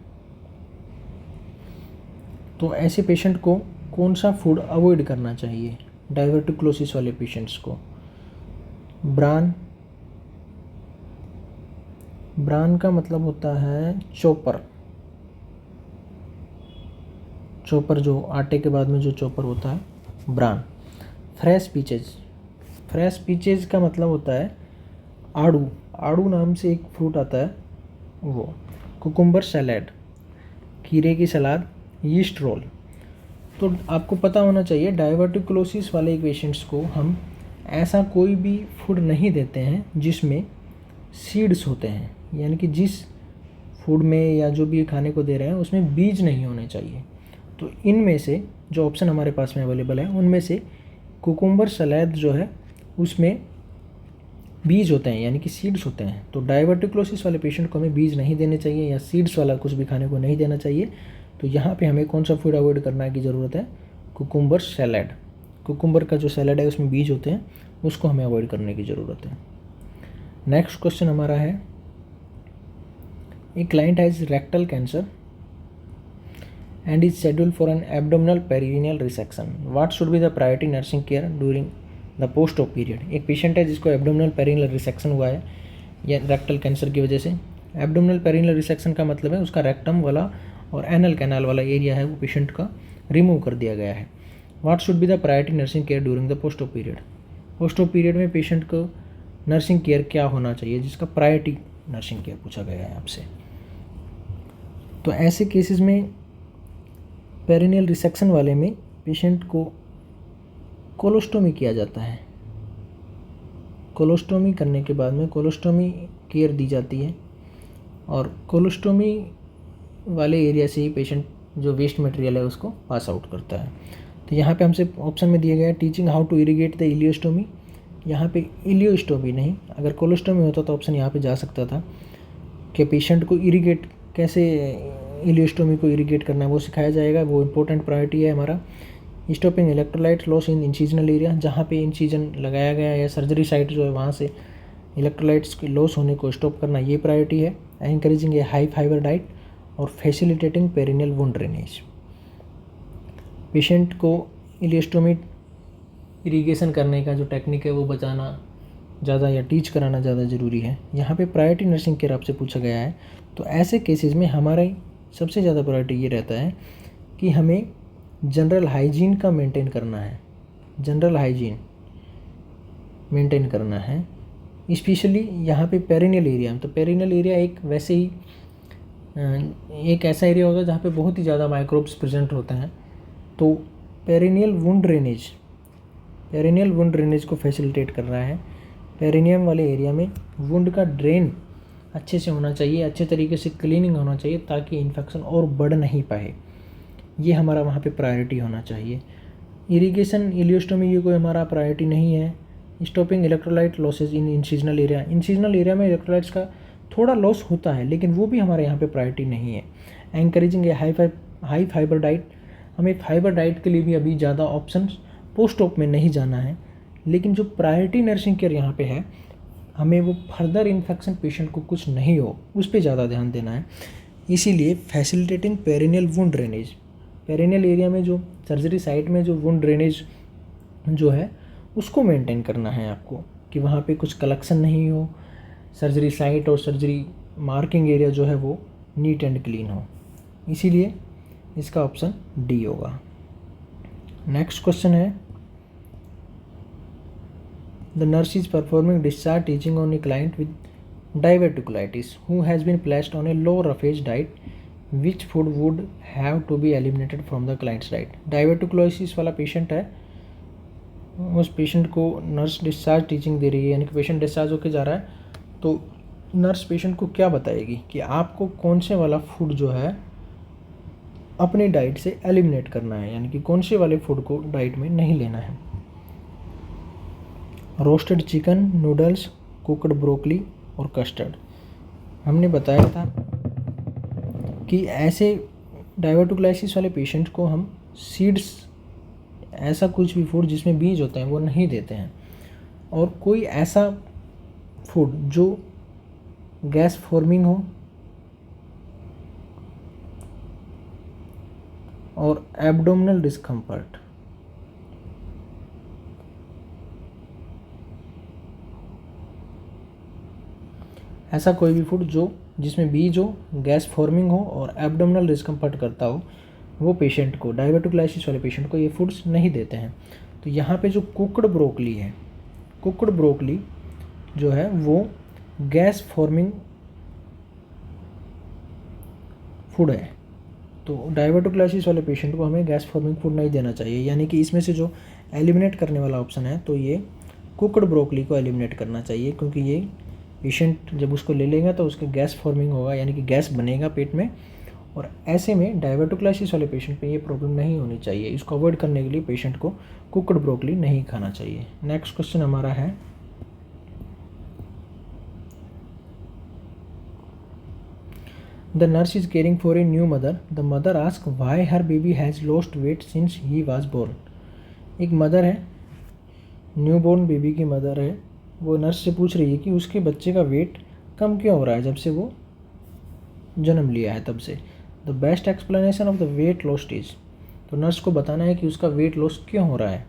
तो ऐसे पेशेंट को कौन सा फूड अवॉइड करना चाहिए डाइवर्टिकुलोसिस वाले पेशेंट्स को? ब्रान का मतलब होता है चॉपर जो आटे के बाद में जो चॉपर होता है, ब्रान। फ्रेश पीचेज का मतलब होता है आड़ू नाम से एक फ्रूट आता है वो। कुकुम्बर सैलेड, खीरे की सलाद, यीस्ट रोल। तो आपको पता होना चाहिए डायवर्टिकुलोसिस वाले पेशेंट्स को हम ऐसा कोई भी फूड नहीं देते हैं जिसमें सीड्स होते हैं, यानी कि जिस फूड में या जो भी खाने को दे रहे हैं उसमें बीज नहीं होने चाहिए। तो इनमें से जो ऑप्शन हमारे पास में अवेलेबल है उनमें से कुकुम्बर सलाद जो है उसमें बीज होते हैं, यानी कि सीड्स होते हैं। तो डायवर्टिकुलोसिस वाले पेशेंट को हमें बीज नहीं देने चाहिए या सीड्स वाला कुछ भी खाने को नहीं देना चाहिए। तो यहाँ पे हमें कौन सा फूड अवॉइड करने की ज़रूरत है? Cucumber salad. कुकुम्बर का जो सैलेड है उसमें बीज होते हैं, उसको हमें अवॉइड करने की ज़रूरत है। नेक्स्ट क्वेश्चन हमारा है a client has rectal cancer and is scheduled for an abdominal perineal resection. What should be the priority nursing care during the post-op period? एक पेशेंट है जिसको एब्डोमिनल पेरिनियल रिसेक्शन हुआ है या रेक्टल कैंसर की वजह से। एब्डोमिनल पेरिनियल रिसेक्शन का मतलब है उसका रेक्टम वाला और एनल कैनाल वाला एरिया है वो पेशेंट का रिमूव कर दिया गया है। What should be the priority nursing care during the पोस्ट-op पीरियड? पोस्ट-op पीरियड में पेशेंट को नर्सिंग केयर क्या होना चाहिए जिसका प्रायोरिटी नर्सिंग केयर पूछा गया है आपसे। तो ऐसे केसेस में पेरिनियल रिसेक्शन वाले में पेशेंट को कोलोस्टोमी किया जाता है। कोलोस्टोमी करने के बाद में कोलोस्टोमी केयर दी जाती है और कोलोस्टोमी वाले एरिया से ही पेशेंट जो वेस्ट मटेरियल है उसको पास आउट करता है। तो यहाँ पे हमसे ऑप्शन में दिया गया है teaching how to irrigate the ileostomy. यहाँ पे इलियोस्टोमी नहीं, अगर कोलोस्टोमी होता तो ऑप्शन यहाँ पे जा सकता था कि पेशेंट को इरिगेट कैसे, इलियोस्टोमी को इरिगेट करना है वो सिखाया जाएगा, वो इंपॉर्टेंट प्रायोरिटी है हमारा। Stopping electrolyte loss in incisional area, जहाँ पे इंसिजन लगाया गया या सर्जरी साइट जो है वहाँ से इलेक्ट्रोलाइट्स के लॉस होने को स्टॉप करना, ये प्रायोरिटी है। Encouraging a high fibre diet और facilitating perineal wound drainage. Patient को इलियोस्टोमी इरिगेशन करने का जो टेक्निक है वो बताना ज़्यादा या टीच कराना ज़्यादा ज़रूरी है। यहाँ पे प्रायोरिटी नर्सिंग केयर आपसे पूछा गया है, तो ऐसे केसेस में हमारा सबसे ज़्यादा प्रायोरिटी ये रहता है कि हमें जनरल हाइजीन का मेंटेन करना है, जनरल हाइजीन मेंटेन करना है, स्पेशली यहाँ पे पेरिनियल एरिया में। तो पेरिनियल एरिया एक वैसे ही एक ऐसा एरिया होता है जहाँ पे बहुत ही ज़्यादा माइक्रोब्स प्रेजेंट होते हैं। तो पेरिनियल वुंड ड्रेनेज को फैसिलिटेट कर रहा है। पेरिनियम वाले एरिया में वुंड का ड्रेन अच्छे से होना चाहिए, अच्छे तरीके से क्लीनिंग होना चाहिए ताकि इन्फेक्शन और बढ़ नहीं पाए, ये हमारा वहाँ पे प्रायोरिटी होना चाहिए। इरिगेशन इलियोस्टोमी ये कोई हमारा प्रायोरिटी नहीं है। Stopping electrolyte losses in incisional area में इलेक्ट्रोलाइट्स का थोड़ा लॉस होता है, लेकिन वो भी हमारे यहाँ पे प्रायोरिटी नहीं है। Encouraging a high fibre diet, हमें फाइबर डाइट के लिए भी अभी ज़्यादा ऑप्शन पोस्ट ऑप में नहीं जाना है, लेकिन जो प्रायोरिटी नर्सिंग केयर यहाँ पे है, हमें वो फर्दर इन्फेक्शन पेशेंट को कुछ नहीं हो उस पर ज़्यादा ध्यान देना है। इसीलिए facilitating perineal wound drainage, perineal area में जो सर्जरी साइट में जो वुंड ड्रेनेज जो है उसको मेंटेन करना है आपको, कि वहाँ पे कुछ कलेक्शन नहीं हो, सर्जरी साइट और सर्जरी मार्किंग एरिया जो है वो नीट एंड क्लीन हो। इसीलिए इसका ऑप्शन डी होगा। नेक्स्ट क्वेश्चन है, the nurse is performing discharge teaching on a client with diverticulitis who has been placed on a low roughage diet, which food would have to be eliminated from the client's diet। diverticulosis वाला patient है, उस patient को nurse discharge teaching दे रही है, यानी कि patient discharge होकर जा रहा है, तो नर्स पेशेंट को क्या बताएगी कि आपको कौन से वाला फूड जो है अपनी डाइट से एलिमिनेट करना है, यानी कि कौन से वाले फूड को डाइट में नहीं लेना है। Roasted chicken, noodles, cooked broccoli और कस्टर्ड। हमने बताया था कि ऐसे डाइवर्टिकुलाइसिस वाले पेशेंट को हम सीड्स, ऐसा कुछ भी फूड जिसमें बीज होते हैं वो नहीं देते हैं, और कोई ऐसा फूड जो गैस फॉर्मिंग हो और एब्डोमिनल डिस्कम्फर्ट, ऐसा कोई भी फूड जो जिसमें बीज हो, गैस फॉर्मिंग हो और एब्डोमिनल डिस्कम्फर्ट करता हो, वो पेशेंट को, डाइवर्टिकुलाइसिस वाले पेशेंट को ये फूड्स नहीं देते हैं। तो यहाँ पे जो कुकड ब्रोकली है, कुकड ब्रोकली जो है वो गैस फॉर्मिंग फूड है, तो डाइवर्टिकुलाइसिस वाले पेशेंट को हमें गैस फॉर्मिंग फूड नहीं देना चाहिए। यानी कि इसमें से जो एलिमिनेट करने वाला ऑप्शन है, तो ये कुकड ब्रोकली को एलिमिनेट करना चाहिए, क्योंकि ये पेशेंट जब उसको ले लेगा तो उसके गैस फॉर्मिंग होगा, यानी कि गैस बनेगा पेट में, और ऐसे में डाइवर्टिकुलाइसिस वाले पेशेंट पे ये प्रॉब्लम नहीं होनी चाहिए। इसको अवॉइड करने के लिए पेशेंट को कुकड ब्रोकली नहीं खाना चाहिए। नेक्स्ट क्वेश्चन हमारा है, the nurse is caring for a new mother, the mother ask why her baby has lost weight since he was born. एक मदर है, न्यू बोर्न बेबी की मदर है, वो नर्स से पूछ रही है कि उसके बच्चे का वेट कम क्यों हो रहा है जब से वो जन्म लिया है तब से। The best explanation of the weight lost is, तो नर्स को बताना है कि उसका वेट लॉस क्यों हो रहा है।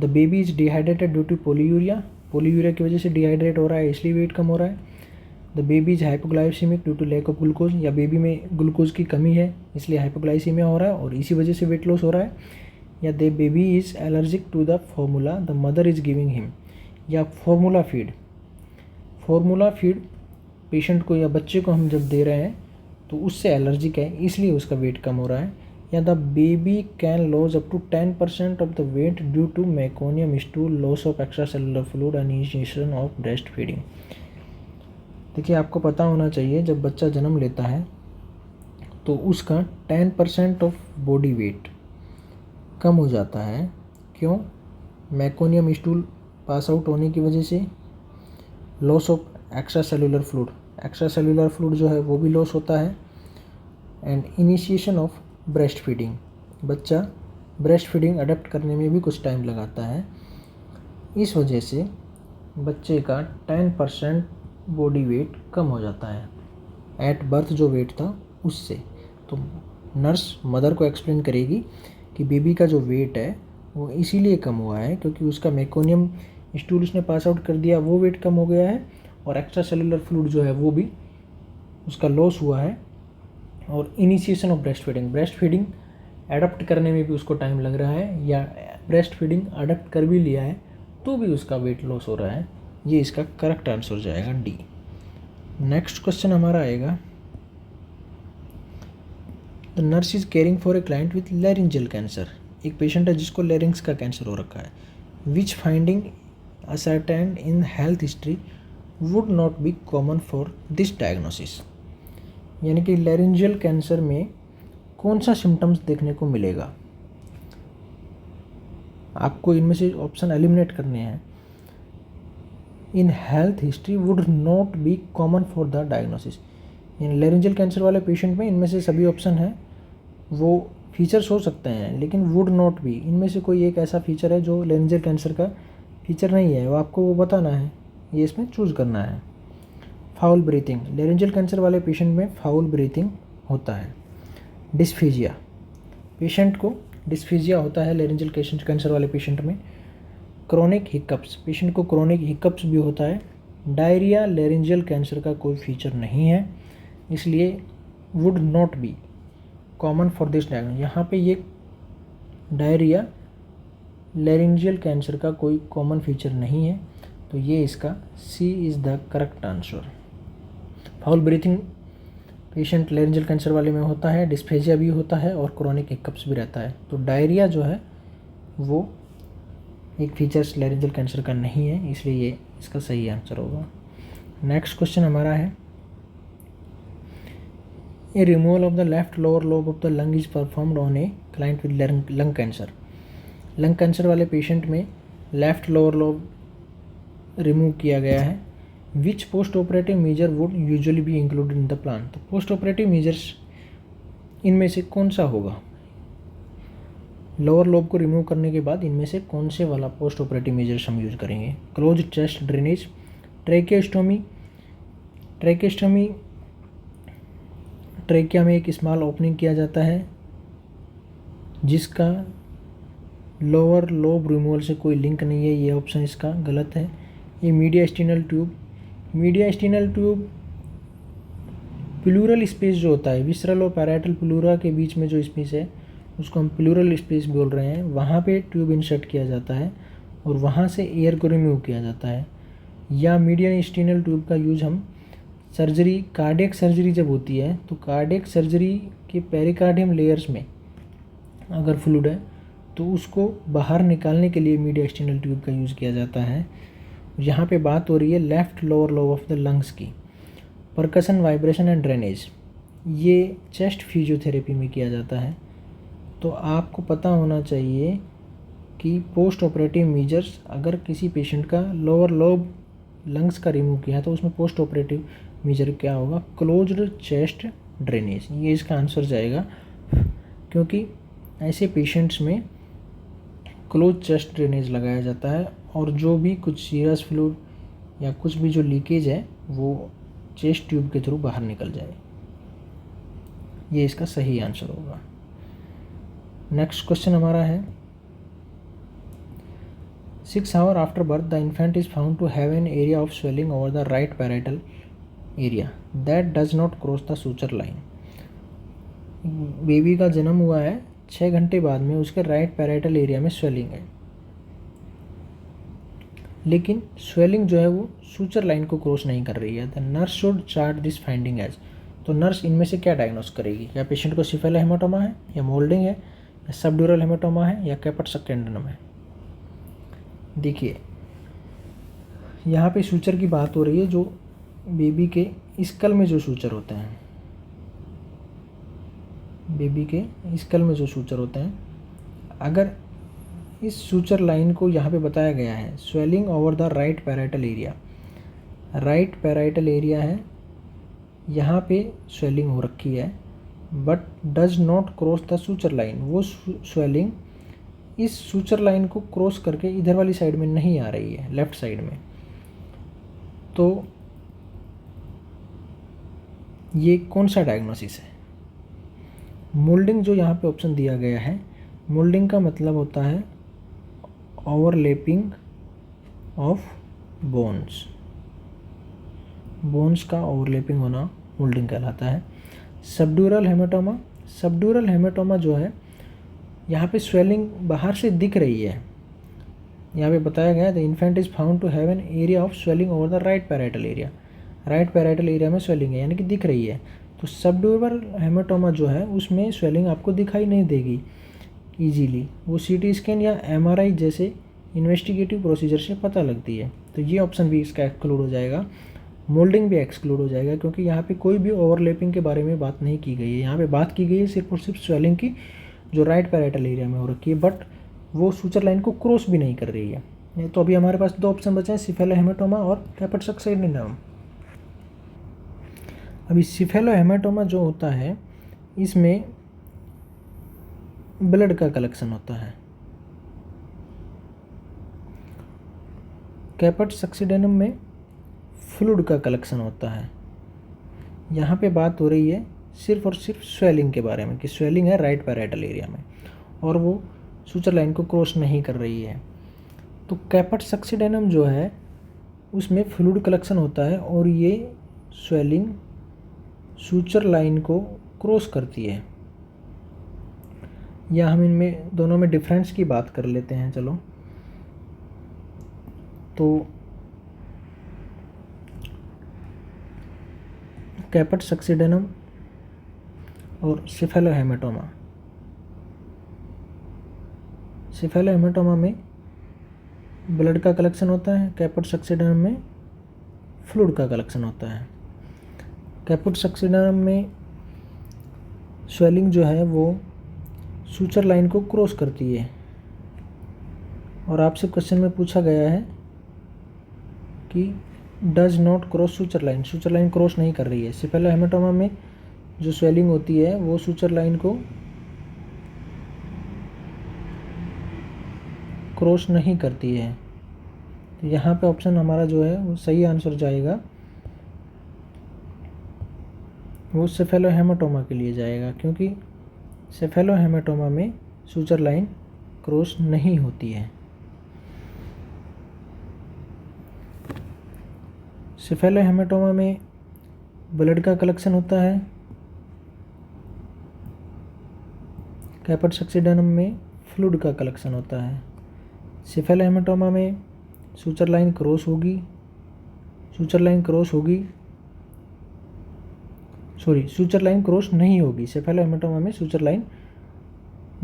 The baby is dehydrated due to polyuria, polyuria की वजह से डिहाइड्रेट हो रहा है इसलिए वेट कम हो रहा है। The baby is hypoglycaemic due to lack of glucose, या बेबी में ग्लूकोज की कमी है इसलिए हाइपोग्लाइसीमिया हो रहा है और इसी वजह से वेट लॉस हो रहा है। या the baby is allergic to the formula the mother is giving him, या फार्मूला फीड पेशेंट को या बच्चे को हम जब दे रहे हैं तो उससे एलर्जिक है इसलिए उसका वेट कम हो रहा है। या the baby can loss up to 10% of the weight due to meconium stool, loss of extra cellular fluid, initiation of breast feeding. देखिए, आपको पता होना चाहिए जब बच्चा जन्म लेता है तो उसका 10% ऑफ बॉडी वेट कम हो जाता है। क्यों? मेकोनियम स्टूल पास आउट होने की वजह से, loss of extra cellular fluid, extra cellular fluid जो है वो भी लॉस होता है, and initiation of breast feeding, बच्चा ब्रेस्ट फीडिंग अडेप्ट करने में भी कुछ टाइम लगाता है। इस वजह से बच्चे का 10% बॉडी वेट कम हो जाता है एट बर्थ जो वेट था उससे। तो नर्स मदर को एक्सप्लेन करेगी कि बेबी का जो वेट है वो इसीलिए कम हुआ है क्योंकि उसका मेकोनियम स्टूल उसने पास आउट कर दिया, वो वेट कम हो गया है, और एक्स्ट्रा सेलुलर फ्लूइड जो है वो भी उसका लॉस हुआ है, और initiation of breast feeding adapt करने में भी उसको टाइम लग रहा है, या ब्रेस्ट फीडिंग अडप्ट कर भी लिया है तो भी उसका वेट लॉस हो रहा है। ये इसका करेक्ट आंसर हो जाएगा डी। नेक्स्ट क्वेश्चन हमारा आएगा, the nurse is caring for a client with laryngeal cancer. एक पेशेंट है जिसको लैरिंग्स का कैंसर हो रखा है। Which finding ascertained in health history would not be common for this diagnosis. यानी कि लैरिंजियल कैंसर में कौन सा सिम्टम्स देखने को मिलेगा, आपको इनमें से ऑप्शन एलिमिनेट करने हैं। In health history would not be common for the diagnosis, यानी लैरिंजियल कैंसर वाले पेशेंट में इनमें से सभी ऑप्शन हैं वो फीचर्स हो सकते हैं, लेकिन वुड नॉट बी, इनमें से कोई एक ऐसा फीचर है जो लैरिंजियल कैंसर का फीचर नहीं है, वो आपको वो बताना है, ये इसमें चूज़ करना है। फाउल ब्रीथिंग, लैरिंजियल कैंसर वाले पेशेंट में फाउल ब्रीथिंग होता है। डिस्फीजिया, पेशेंट को डिस्फीजिया होता है लैरिंजियल कैंसर वाले पेशेंट में। क्रोनिक हिकअप्स, पेशेंट को क्रोनिक हिकअप्स भी होता है। डायरिया लैरिंजियल कैंसर का कोई फीचर नहीं है, इसलिए would not be common for this diagnosis. यहाँ पे ये डायरिया लैरिंजियल कैंसर का कोई कॉमन फीचर नहीं है, तो ये इसका C is the correct answer. Foul breathing patient laryngeal cancer वाले में होता है, डिस्फेजिया भी होता है और क्रोनिक हिकअप्स भी रहता है। तो डायरिया जो है वो एक फीचर्स लैरिंजियल कैंसर का नहीं है, इसलिए ये इसका सही आंसर होगा। नेक्स्ट क्वेश्चन हमारा है, a removal of the left lower lobe of the lung is performed on a client with lung cancer. Lung cancer वाले पेशेंट में लेफ्ट लोअर लोब रिमूव किया गया है। Which post operative measure would usually be included in the plan. तो post operative measures इनमें से कौन सा होगा, लोअर लोब को रिमूव करने के बाद इनमें से कौन से वाला पोस्ट ऑपरेटिव मेजर्स हम यूज़ करेंगे। Close chest drainage, tracheostomy, trachea में एक स्मॉल ओपनिंग किया जाता है जिसका लोअर लोब रिमूवल से कोई लिंक नहीं है, ये ऑप्शन इसका गलत है। ये mediastinal tube, mediastinal tube plural space जो होता है विसरल और पैराइटल प्लूरा के बीच में जो स्पेस है उसको हम प्लूरल स्पेस बोल रहे हैं, वहाँ पे ट्यूब इंसर्ट किया जाता है और वहाँ से एयर को रिमूव किया जाता है। या मीडियास्टिनल ट्यूब का यूज हम सर्जरी, कार्डियक सर्जरी जब होती है तो कार्डियक सर्जरी के पेरिकार्डियम लेयर्स में अगर फ्लूइड है तो उसको बाहर निकालने के लिए मीडियास्टिनल ट्यूब का यूज़ किया जाता है। यहाँ पे बात हो रही है left lower lobe of the lungs की। परकसन, वाइब्रेशन एंड ड्रेनेज, ये चेस्ट फिजियोथेरेपी में किया जाता है। तो आपको पता होना चाहिए कि पोस्ट ऑपरेटिव मेजर्स, अगर किसी पेशेंट का लोअर लोब लंग्स का रिमूव किया है तो उसमें पोस्ट ऑपरेटिव मेजर क्या होगा, क्लोज्ड चेस्ट ड्रेनेज, ये इसका आंसर जाएगा। क्योंकि ऐसे पेशेंट्स में क्लोज चेस्ट ड्रेनेज लगाया जाता है और जो भी कुछ सीरस फ्लूइड या कुछ भी जो लीकेज है वो चेस्ट ट्यूब के थ्रू बाहर निकल जाए, ये इसका सही आंसर होगा। नेक्स्ट क्वेश्चन हमारा है, 6 hours after birth the infant is found to have an area of swelling over the right parietal area that does not cross the suture line. Baby का जन्म हुआ है, 6 घंटे बाद में उसके राइट पैराइटल एरिया में स्वेलिंग है, लेकिन स्वेलिंग जो है वो सूचर लाइन को क्रॉस नहीं कर रही है। The nurse should chart this finding as. तो नर्स इनमें से क्या डायग्नोस करेगी, या पेशेंट को सिफेला हेमाटोमा है, या मोल्डिंग है, या सबड्यूरल हेमाटोमा है, या कैपट सकेंडनम है। देखिए यहाँ पे सूचर की बात हो रही है, जो बेबी के स्कल में जो सूचर होते हैं बेबी के स्कल में जो सूचर होते हैं, अगर इस सूचर लाइन को यहाँ पे बताया गया है swelling over the right parietal area, right parietal area है, यहाँ पे स्वेलिंग हो रखी है, but does not cross the suture line, वो स्वेलिंग इस सूचर लाइन को क्रॉस करके इधर वाली साइड में नहीं आ रही है, लेफ्ट साइड में, तो ये कौन सा डायग्नोसिस है? मोल्डिंग जो यहाँ पे ऑप्शन दिया गया है, मोल्डिंग का मतलब होता है ओवरलैपिंग ऑफ बोन्स, बोन्स का ओवरलैपिंग होना मोल्डिंग कहलाता है। सबड्यूरल हेमेटोमा, सबड्यूरल हेमेटोमा जो है यहाँ पे स्वेलिंग बाहर से दिख रही है, यहाँ पे बताया गया the infant is found to have an area of swelling over the right parietal area, right parietal area में स्वेलिंग है यानी कि दिख रही है। तो सबड्यूरल हेमेटोमा जो है उसमें स्वेलिंग आपको दिखाई नहीं देगी ईजीली, वो सीटी स्कैन या एमआरआई जैसे इन्वेस्टिगेटिव प्रोसीजर से पता लगती है। तो ये ऑप्शन भी इसका एक्सक्लूड हो जाएगा, मोल्डिंग भी एक्सक्लूड हो जाएगा, क्योंकि यहाँ पे कोई भी ओवरलैपिंग के बारे में बात नहीं की गई है। यहाँ पे बात की गई है सिर्फ और सिर्फ स्वेलिंग की जो राइट पैराइटल एरिया में हो रखी है, बट वो सूचर लाइन को क्रॉस भी नहीं कर रही है। तो अभी हमारे पास दो ऑप्शन बचे हैं, सिफेलोहेमेटोमा और कैपेटोसक्सेडिनम। अभी सिफेलोहेमेटोमा जो होता है इसमें ब्लड का कलेक्शन होता है, कैपेटोसक्सेडिनम में फ्लूइड का कलेक्शन होता है। यहाँ पे बात हो रही है सिर्फ और सिर्फ स्वेलिंग के बारे में कि स्वेलिंग है राइट पैराइटल एरिया में और वो सूचर लाइन को क्रॉस नहीं कर रही है। तो कैपेटोसक्सेडिनम जो है उसमें फ्लूइड कलेक्शन होता है और ये स्वेलिंग सूचर लाइन को क्रॉस करती है। या हम इनमें दोनों में डिफरेंस की बात कर लेते हैं। चलो, तो कैपेटोसक्सेडिनम और सिफेलोहेमेटोमा, सिफेलोहेमेटोमा में ब्लड का कलेक्शन होता है, कैपेटोसक्सेडिनम में फ्लूइड का कलेक्शन होता है। कैपेटोसक्सेडिनम में स्वेलिंग जो है वो सूचर लाइन को क्रॉस करती है और आपसे क्वेश्चन में पूछा गया है कि does not cross suture line, suture line cross नहीं कर रही है। सिफेलोहेमेटोमा में जो स्वेलिंग होती है वो सूचर लाइन को क्रॉस नहीं करती है। तो यहाँ पे ऑप्शन हमारा जो है वो सही आंसर जाएगा, वो सिफेलोहेमेटोमा के लिए जाएगा, क्योंकि सिफेलोहेमेटोमा में सूचर लाइन क्रॉस नहीं होती है। सिफेलोहेमेटोमा में ब्लड का कलेक्शन होता है, कैपेटोसक्सेडिनम में फ्लूइड का कलेक्शन होता है। सिफेलोहेमेटोमा में सूचर लाइन क्रॉस होगी, सूचर लाइन क्रॉस होगी, सॉरी सूचर लाइन क्रॉस नहीं होगी। सिफेलोहेमेटोमा में सूचर लाइन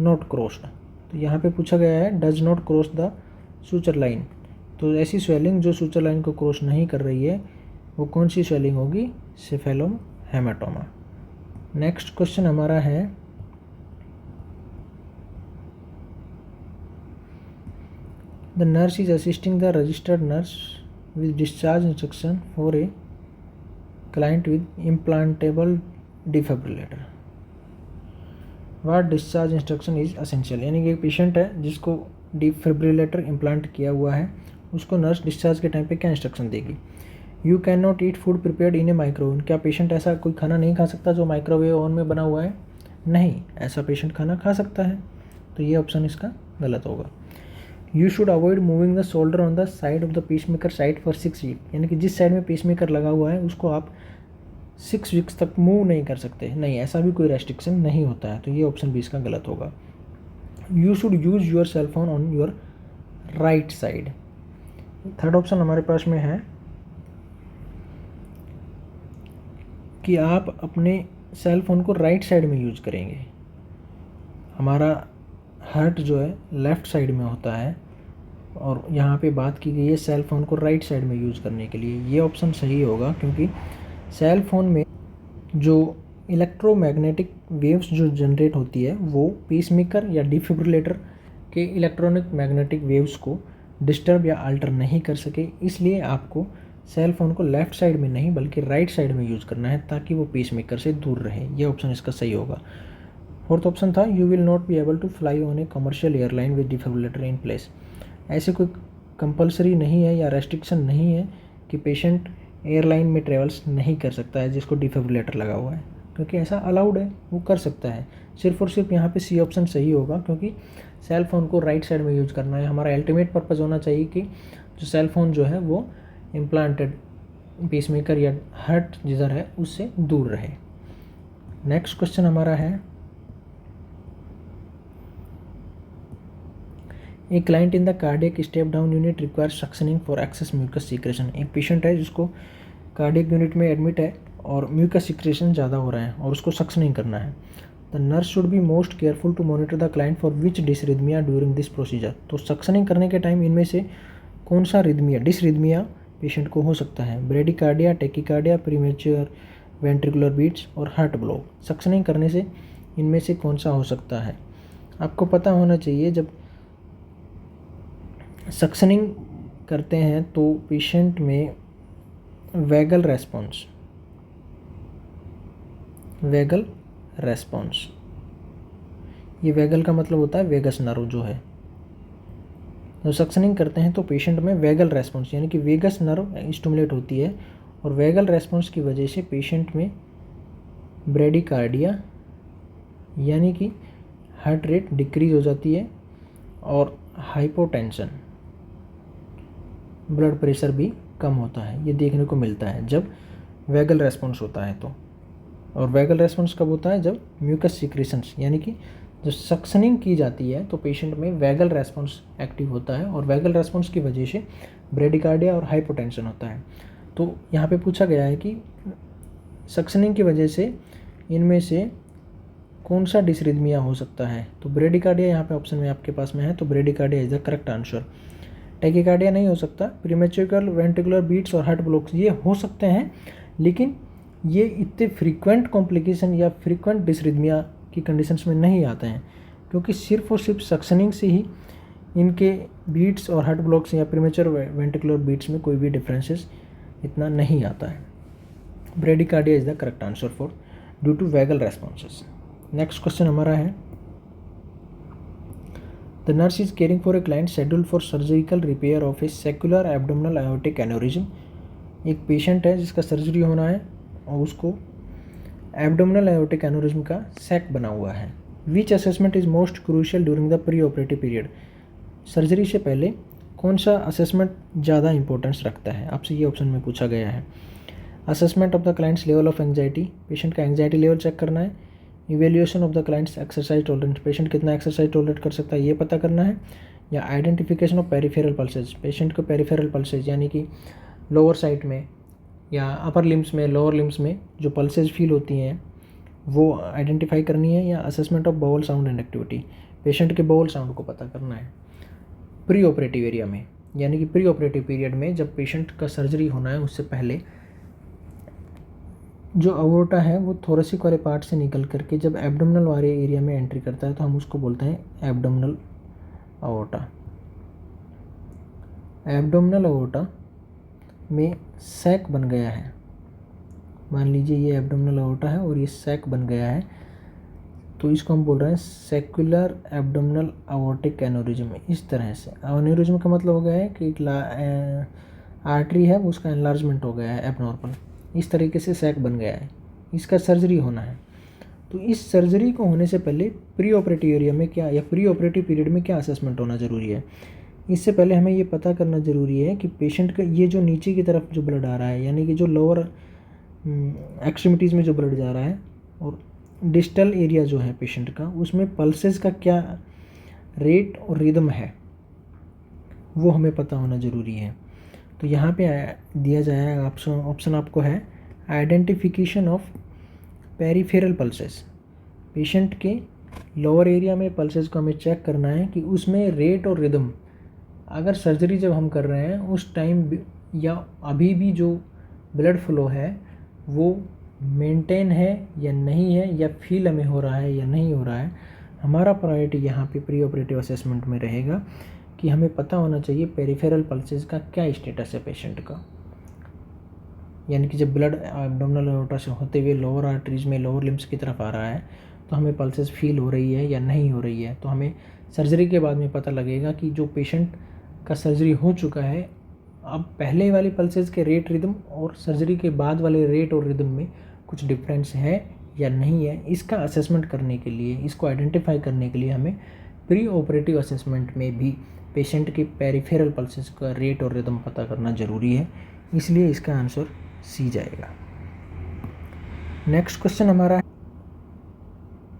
नॉट क्रॉस्ड। तो यहाँ पे पूछा गया है does not cross the suture line, तो ऐसी स्वेलिंग जो सूचर लाइन को क्रॉस नहीं कर रही है वो कौन सी स्वेलिंग होगी? सिफेलोहेमेटोमा। नेक्स्ट क्वेश्चन हमारा है the nurse is assisting the registered nurse with discharge instruction for a client with implantable defibrillator. What discharge instruction is essential, यानी कि एक पेशेंट है जिसको डिफिब्रिलेटर इम्प्लांट किया हुआ है, उसको नर्स डिस्चार्ज के टाइम पे क्या इंस्ट्रक्शन देगी? You can not eat food prepared in A microwave. क्या पेशेंट ऐसा कोई खाना नहीं खा सकता जो माइक्रोवेव ओवन में बना हुआ है? नहीं, ऐसा पेशेंट खाना खा सकता है। तो ये ऑप्शन इसका गलत होगा। You should avoid moving the shoulder on the side of the pacemaker side for 6 week, यानी कि जिस साइड में पेसमेकर लगा हुआ है उसको आप 6 वीक्स तक मूव नहीं कर सकते। नहीं, ऐसा भी कोई रेस्ट्रिक्शन नहीं होता है। तो ये ऑप्शन भी इसका गलत होगा। You should use your cell phone on your right side. Third option हमारे पास में है कि आप अपने सेल फोन को राइट साइड में यूज़ करेंगे। हमारा हार्ट जो है लेफ़्ट साइड में होता है और यहाँ पे बात की गई है सेल फ़ोन को राइट साइड में यूज़ करने के लिए। ये ऑप्शन सही होगा, क्योंकि सेल फ़ोन में जो इलेक्ट्रोमैग्नेटिक वेव्स जो जनरेट होती है वो पेसमेकर या डिफिब्रिलेटर के इलेक्ट्रॉनिक मैग्नेटिक वेव्स को डिस्टर्ब या अल्टर नहीं कर सके, इसलिए आपको सेल फोन को लेफ़्ट साइड में नहीं बल्कि राइट साइड में यूज़ करना है ताकि वो पेसमेकर से दूर रहे। ये ऑप्शन इसका सही होगा। फोर्थ ऑप्शन था you will not be able to fly on a commercial airline with defibrillator in place. ऐसे कोई कंपलसरी नहीं है या रेस्ट्रिक्शन नहीं है कि पेशेंट एयरलाइन में ट्रेवल्स नहीं कर सकता है जिसको डिफिब्रिलेटर लगा हुआ है, क्योंकि ऐसा अलाउड है, वो कर सकता है। सिर्फ और सिर्फ यहाँ पे सी ऑप्शन सही होगा, क्योंकि सेल फ़ोन को राइट साइड में यूज़ करना है। हमारा अल्टीमेट पर्पज़ होना चाहिए कि जो सेल फ़ोन जो है वो इम्प्लांटेड पेसमेकर या हार्ट जिधर है उससे दूर रहे। नेक्स्ट क्वेश्चन हमारा है, a client in the cardiac step down unit require suctioning for excess mucus secretion. एक पेशेंट है जिसको कार्डियक यूनिट में एडमिट है और म्यूकस सीक्रेशन ज़्यादा हो रहा है और उसको सक्शनिंग करना है। The nurse should be most careful to monitor the client for which dysrhythmia during this procedure. तो सक्शनिंग करने के टाइम इनमें से कौन सा रिदमिया डिसरिथमिया पेशेंट को हो सकता है? Bradycardia, tachycardia, premature ventricular beats और हार्ट ब्लॉक। सक्शनिंग करने से इनमें से कौन सा हो सकता है? आपको पता होना चाहिए जब सक्शनिंग करते हैं तो पेशेंट में वेगल रेस्पॉन्स, ये वेगल का मतलब होता है वेगस नर्व जो है। जब सक्शनिंग करते हैं तो पेशेंट में वेगल रेस्पॉन्स यानी कि वेगस नर्व स्टिमुलेट होती है और वेगल रेस्पॉन्स की वजह से पेशेंट में ब्रेडिकार्डिया यानी कि हार्ट रेट डिक्रीज हो जाती है और हाइपोटेंशन ब्लड प्रेशर भी कम होता है। ये देखने को मिलता है जब वेगल रेस्पॉन्स होता है तो। और वेगल रेस्पॉन्स कब होता है? जब म्यूकस सीक्रेशंस यानी कि जब सक्शनिंग की जाती है तो पेशेंट में वेगल रेस्पॉन्स एक्टिव होता है और वेगल रेस्पॉन्स की वजह से ब्रेडिकार्डिया और हाइपोटेंशन होता है। तो यहाँ पे पूछा गया है कि सक्शनिंग की वजह से इनमें से कौन सा डिसरिथमिया हो सकता है? तो ब्रेडिकार्डिया यहाँ पे ऑप्शन में आपके पास में है, तो bradycardia is the correct answer. Tachycardia नहीं हो सकता। प्रीमेच्योर वेंट्रिकुलर बीट्स और हार्ट ब्लॉक्स ये हो सकते हैं, लेकिन ये इतने फ्रीक्वेंट कॉम्प्लिकेशन या फ्रीक्वेंट डिसरिथमिया की कंडीशंस में नहीं आते हैं, क्योंकि सिर्फ और सिर्फ सक्शनिंग से ही इनके बीट्स और हार्ट ब्लॉक्स या प्रीमेच्योर वेंट्रिकुलर बीट्स में कोई भी डिफरेंसेस इतना नहीं आता है। Bradycardia is the correct answer for due to vagal responses. Next question हमारा है, the nurse is caring for a client scheduled for surgical repair of a saccular abdominal aortic aneurysm. एक पेशेंट है जिसका surgery होना है और उसको abdominal aortic aneurysm का सैक बना हुआ है। Which assessment is most crucial during the pre operative period. Surgery से पहले कौन सा असेसमेंट ज़्यादा इंपॉर्टेंस रखता है? आपसे ये ऑप्शन में पूछा गया है। Assessment of the clients level of anxiety, patient का एंग्जाइटी लेवल चेक करना है। Evaluation of the clients exercise tolerance, patient कितना एक्सरसाइज टॉलरेट कर सकता है ये पता करना है। या identification of peripheral pulses, patient को पेरिफेरल पल्सेज यानी कि लोअर साइड में या अपर लिम्स में लोअर लिम्स में जो पल्सेज फील होती हैं वो आइडेंटिफाई करनी है। या assessment of bowel sound and activity, patient के बाउल साउंड को पता करना है। प्री ऑपरेटिव एरिया में यानी कि प्री ऑपरेटिव पीरियड में जब पेशेंट का सर्जरी होना है उससे पहले जो अवोर्टा है वो थोरेसिक वाले पार्ट से निकल करके जब एब्डोमिनल वाले एरिया में एंट्री करता है तो हम उसको बोलते हैं एब्डोमिनल अवोर्टा। एब्डोमिनल अवोर्टा में सैक बन गया है, मान लीजिए ये एब्डोमिनल अवोर्टा है और ये सैक बन गया है, तो इसको हम बोल रहे हैं सेक्युलर एब्डोमिनल अवोर्टिक एन्यूरिज्म। इस तरह से एन्यूरिज्म का मतलब हो गया है कि आर्टरी है उसका एनलार्जमेंट हो गया है एबनॉर्मल, इस तरीके से सैक बन गया है, इसका सर्जरी होना है। तो इस सर्जरी को होने से पहले प्री ऑपरेटिव एरिया में क्या या प्री ऑपरेटिव पीरियड में क्या असेसमेंट होना ज़रूरी है? इससे पहले हमें ये पता करना ज़रूरी है कि पेशेंट का ये जो नीचे की तरफ जो ब्लड आ रहा है यानी कि जो लोअर एक्सट्रीमिटीज़ में जो ब्लड जा रहा है और डिस्टल एरिया जो है पेशेंट का उसमें पल्सेस का क्या रेट और रिदम है वो हमें पता होना ज़रूरी है। तो यहाँ पे दिया जाएगा ऑप्शन आपको है identification of peripheral pulses. Patient के लोअर एरिया में पल्सेस को हमें चेक करना है कि उसमें रेट और रिदम अगर सर्जरी जब हम कर रहे हैं उस टाइम या अभी भी जो ब्लड फ्लो है वो मेंटेन है या नहीं है, या फील हमें हो रहा है या नहीं हो रहा है, हमारा प्रायोरिटी यहाँ पे प्री ऑपरेटिव असेसमेंट में रहेगा कि हमें पता होना चाहिए पेरिफेरल पल्सेस का क्या स्टेटस है पेशेंट का। यानी कि जब ब्लड एब्डोमिनल एओर्टा से होते हुए लोअर आर्टरीज में लोअर लिम्स की तरफ आ रहा है तो हमें पल्सेस फील हो रही है या नहीं हो रही है, तो हमें सर्जरी के बाद में पता लगेगा कि जो पेशेंट का सर्जरी हो चुका है, अब पहले वाली पल्सेस के रेट रिदम और सर्जरी के बाद वाले रेट और रिदम में कुछ डिफरेंस है या नहीं है। इसका असेसमेंट करने के लिए, इसको आइडेंटिफाई करने के लिए हमें प्री ऑपरेटिव असेसमेंट में भी पेशेंट के पेरिफेरल पल्सेस का रेट और रिदम पता करना ज़रूरी है, इसलिए इसका आंसर सी जाएगा। नेक्स्ट क्वेश्चन हमारा